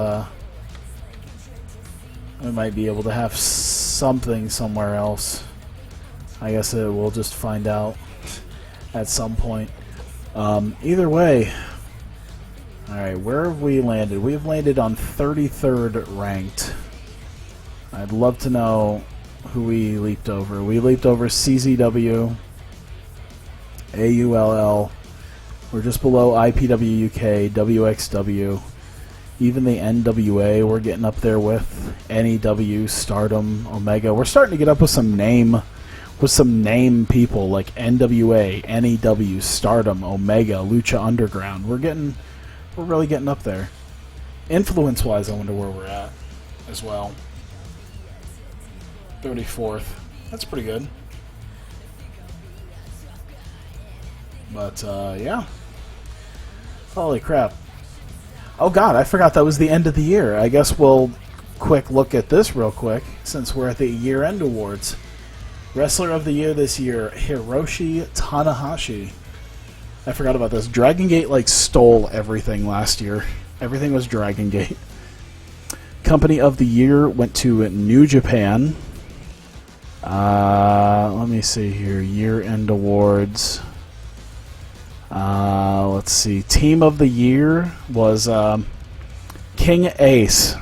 we might be able to have something somewhere else. I guess we'll just find out at some point. Either way, alright, where have we landed? We've landed on 33rd ranked. I'd love to know who we leaped over. We leaped over CZW, AULL. We're just below IPW UK, WXW. Even the NWA we're getting up there with. NEW, Stardom, Omega. We're starting to get up with some name people like NWA, NEW, Stardom, Omega, Lucha Underground. We're really getting up there. Influence wise, I wonder where we're at as well. 34th. That's pretty good. But yeah. Holy crap. Oh god, I forgot that was the end of the year. I guess we'll quick look at this real quick since we're at the year-end awards. Wrestler of the Year this year, Hiroshi Tanahashi. I forgot about this. Dragon Gate stole everything last year. Everything was Dragon Gate. Company of the Year went to New Japan. Let me see here. Year-end awards. Let's see. Team of the Year was King Ace,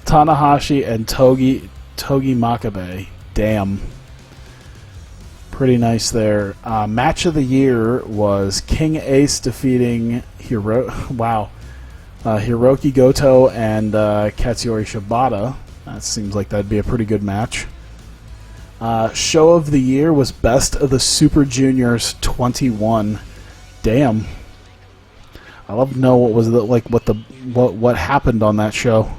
Tanahashi, and Togi Makabe. Damn. Pretty nice there. Match of the Year was King Ace defeating Hiroki Goto and Katsuyori Shibata. That seems like that'd be a pretty good match. Show of the Year was Best of the Super Juniors 21. Damn. I love to know what happened on that show.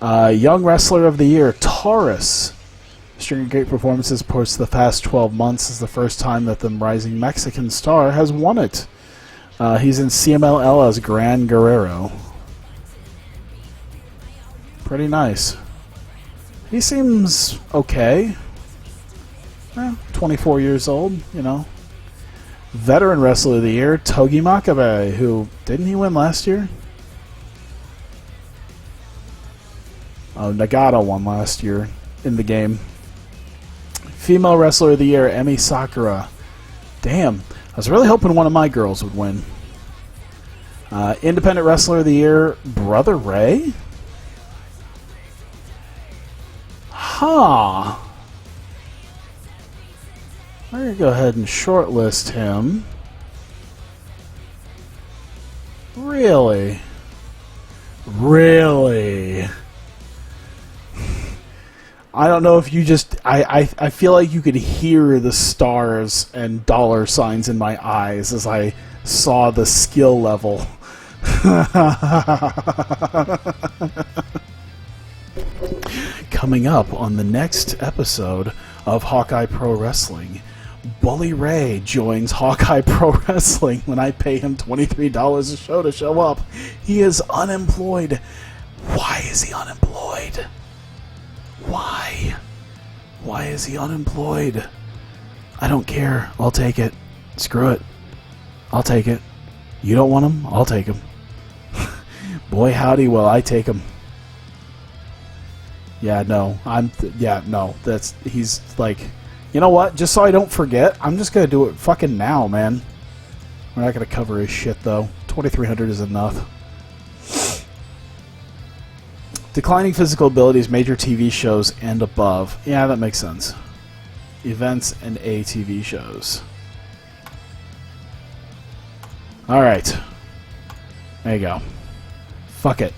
Young Wrestler of the Year, Taurus. String of great performances post the past 12 months is the first time that the rising Mexican star has won it. He's in CMLL as Gran Guerrero. Pretty nice. He seems okay. 24 years old, you know. Veteran Wrestler of the Year, Togi Makabe, who, didn't he win last year? Oh, Nagata won last year in the game. Female Wrestler of the Year, Emi Sakura. Damn, I was really hoping one of my girls would win. Independent Wrestler of the Year, Brother Ray? Huh. I'm going to go ahead and shortlist him. Really? Really? I don't know if you just... I feel like you could hear the stars and dollar signs in my eyes as I saw the skill level. Coming up on the next episode of Hawkeye Pro Wrestling, Bully Ray joins Hawkeye Pro Wrestling when I pay him $23 a show to show up. He is unemployed. Why is he unemployed? Why? Why is he unemployed? I don't care. I'll take it. Screw it. I'll take it. You don't want him? I'll take him. Boy, howdy, will I take him. Yeah, no. He's like, you know what? Just so I don't forget, I'm just going to do it fucking now, man. We're not going to cover his shit, though. 2,300 is enough. Declining physical abilities, major TV shows, and above. Yeah, that makes sense. Events and ATV shows. Alright. There you go. Fuck it.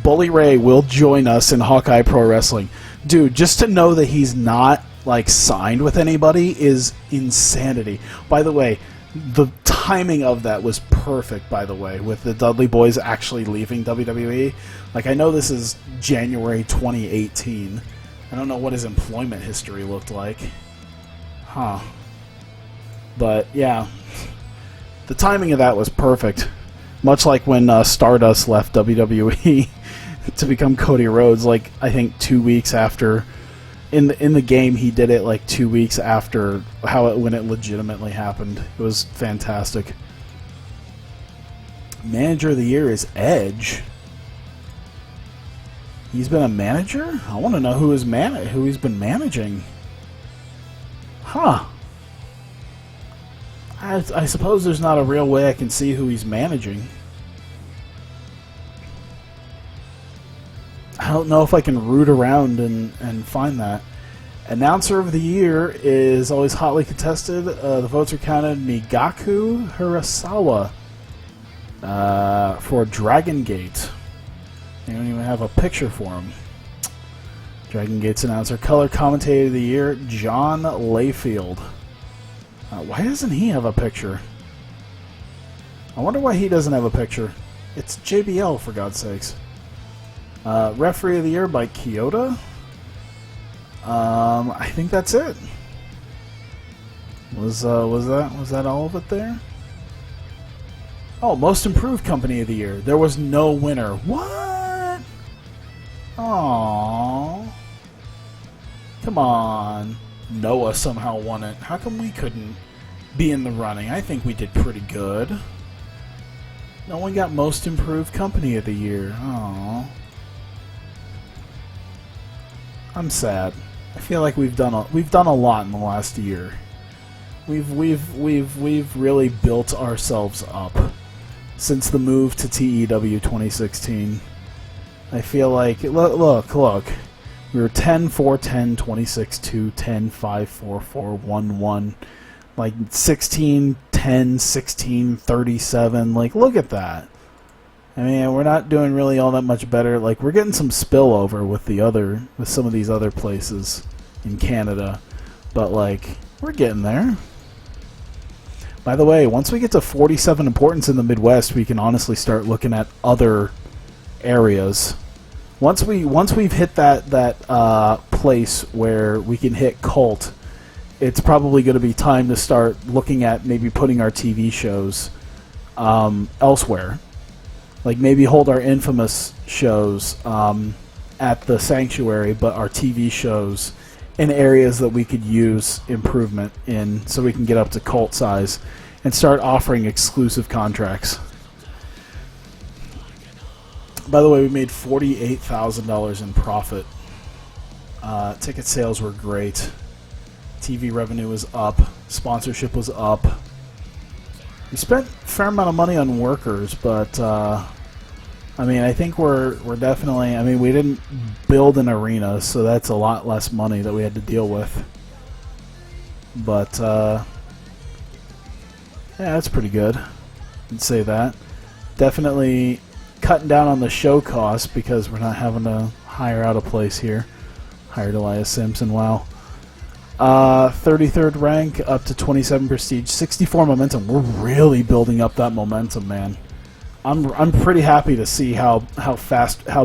Bully Ray will join us in Hawkeye Pro Wrestling. Dude, just to know that he's not, signed with anybody is insanity. By the way, the timing of that was perfect, by the way, with the Dudley Boys actually leaving WWE. Like, I know this is January 2018. I don't know what his employment history looked like. Huh. But, yeah. The timing of that was perfect. Much like when Stardust left WWE to become Cody Rhodes, like, I think 2 weeks after... In the game, he did it like 2 weeks after when it legitimately happened. It was fantastic. Manager of the Year is Edge. He's been a manager? I want to know who he's been managing. Huh. I suppose there's not a real way I can see who he's managing. I don't know if I can root around and find that. Announcer of the Year is always hotly contested. The votes are counted. Migaku Hirasawa for Dragon Gate. They don't even have a picture for him. Dragon Gate's announcer. Color Commentator of the Year, John Layfield. Why doesn't he have a picture? I wonder why he doesn't have a picture. It's JBL, for God's sakes. Referee of the Year by Kyoto. I think that's it. Was that all of it there? Oh, Most Improved Company of the Year. There was no winner. What? Aww. Come on. Noah somehow won it. How come we couldn't be in the running? I think we did pretty good. No one got Most Improved Company of the Year. Aww. I'm sad. I feel like we've done a lot in the last year. We've really built ourselves up since the move to TEW 2016. I feel like look. We were 10-4-10, 26-2, 10-5-4-4, 1-1, like 16-10, 16-37. Like, look at that. I mean, we're not doing really all that much better. Like, we're getting some spillover with some of these other places in Canada, but like, we're getting there. By the way, once we get to 47 importance in the Midwest, we can honestly start looking at other areas. Once we've hit that place where we can hit cult, it's probably going to be time to start looking at maybe putting our TV shows elsewhere. Like, maybe hold our Infamous shows at the Sanctuary, but our TV shows in areas that we could use improvement in, so we can get up to cult size and start offering exclusive contracts. By the way, we made $48,000 in profit. Ticket sales were great. TV revenue was up. Sponsorship was up. We spent a fair amount of money on workers, but I mean, I think we're definitely... I mean, we didn't build an arena, so that's a lot less money that we had to deal with. But, yeah, that's pretty good. I'd say that. Definitely cutting down on the show costs because we're not having to hire out a place here. Hired Elias Simpson, wow. 33rd rank, up to 27 prestige, 64 momentum. We're really building up that momentum, man. I'm pretty happy to see how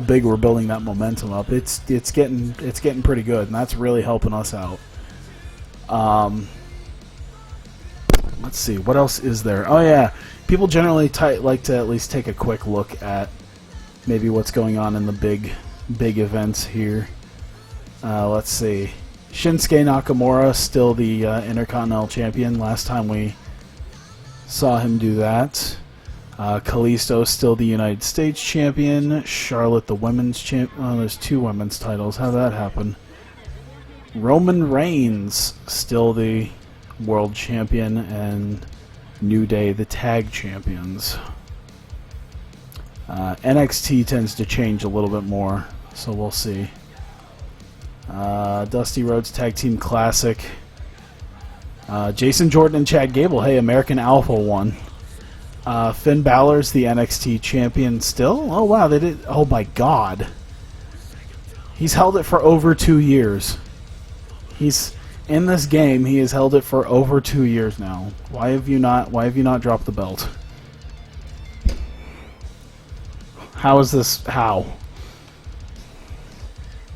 big we're building that momentum up. It's getting pretty good, and that's really helping us out. Let's see, what else is there? Oh yeah, people generally like to at least take a quick look at maybe what's going on in the big events here. Let's see. Shinsuke Nakamura, still the Intercontinental Champion. Last time we saw him do that. Kalisto, still the United States Champion. Charlotte, the Women's Champion. Oh, there's 2 women's titles. How'd that happen? Roman Reigns, still the World Champion. And New Day, the Tag Champions. NXT tends to change a little bit more, so we'll see. Dusty Rhodes Tag Team Classic. Jason Jordan and Chad Gable. Hey, American Alpha won. Finn Balor's the NXT champion still? Oh, wow, they did. Oh, my God. He's held it for over 2 years. He's In this game, he has held it for over 2 years now. Why have you not dropped the belt? How is this? How?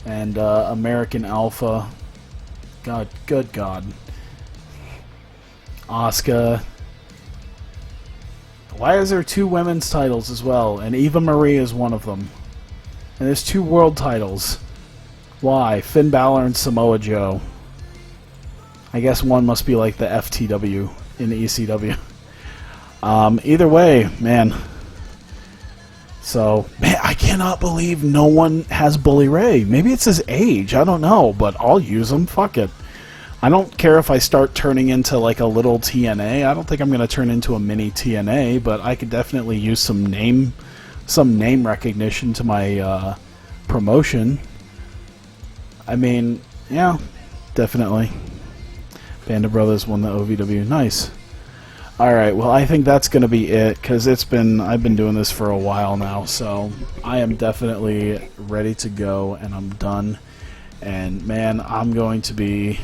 And American Alpha. God, good God. Asuka. Why is there 2 women's titles as well? And Eva Marie is one of them. And there's 2 world titles. Why? Finn Balor and Samoa Joe. I guess one must be like the FTW in the ECW. Either way, man. So, man, I cannot believe no one has Bully Ray. Maybe it's his age. I don't know, but I'll use him. Fuck it. I don't care if I start turning into like a little TNA. I don't think I'm going to turn into a mini TNA, but I could definitely use some name recognition to my promotion. I mean, yeah, definitely. Band of Brothers won the OVW. Nice. Alright, well, I think that's going to be it, because I've been doing this for a while now, so I am definitely ready to go, and I'm done. And, man, I'm going to be...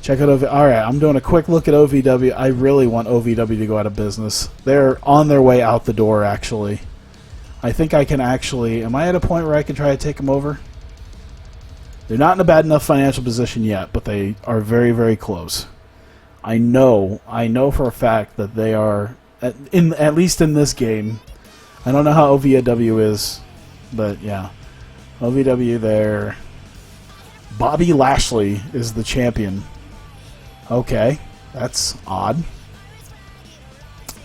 Check out Alright, I'm doing a quick look at OVW. I really want OVW to go out of business. They're on their way out the door, actually. I think I can actually... Am I at a point where I can try to take them over? They're not in a bad enough financial position yet, but they are very, very close. I know for a fact that they are, at least in this game. I don't know how OVW is, but yeah. OVW there. Bobby Lashley is the champion. Okay, that's odd.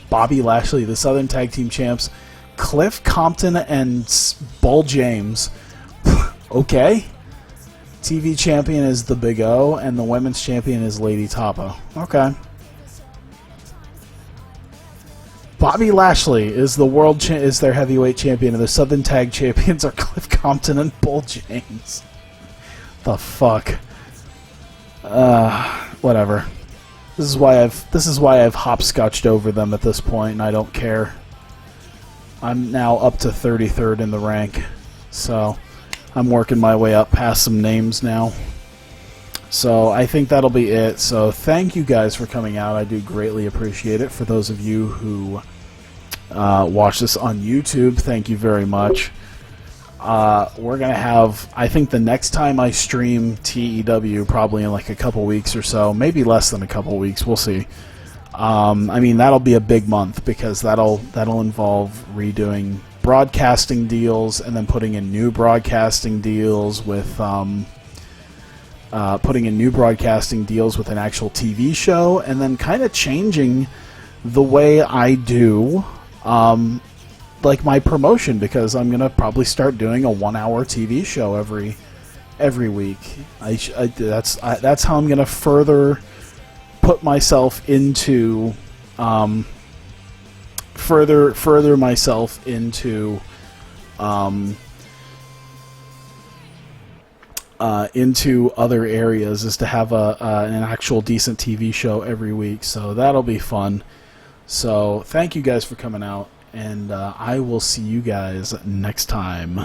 Bobby Lashley, the Southern Tag Team Champs. Cliff Compton and Bull James. Okay. TV champion is the Big O, and the women's champion is Lady Tapa. Okay. Bobby Lashley is the is their heavyweight champion, and the Southern Tag champions are Cliff Compton and Bull James. The fuck. Whatever. This is why I've hopscotched over them at this point, and I don't care. I'm now up to 33rd in the rank, so I'm working my way up past some names now. So I think that'll be it. So thank you guys for coming out. I do greatly appreciate it. For those of you who watch this on YouTube, thank you very much. We're going to have, I think the next time I stream TEW, probably in like a couple weeks or so, maybe less than a couple weeks, we'll see. I mean, that'll be a big month, because that'll involve redoing broadcasting deals, and then putting in new broadcasting deals with an actual TV show, and then kind of changing the way I do like my promotion, because I'm gonna probably start doing a 1-hour TV show every week. That's how I'm gonna further put myself into further myself into other areas, is to have an actual decent TV show every week. So that'll be fun. So thank you guys for coming out, and I will see you guys next time.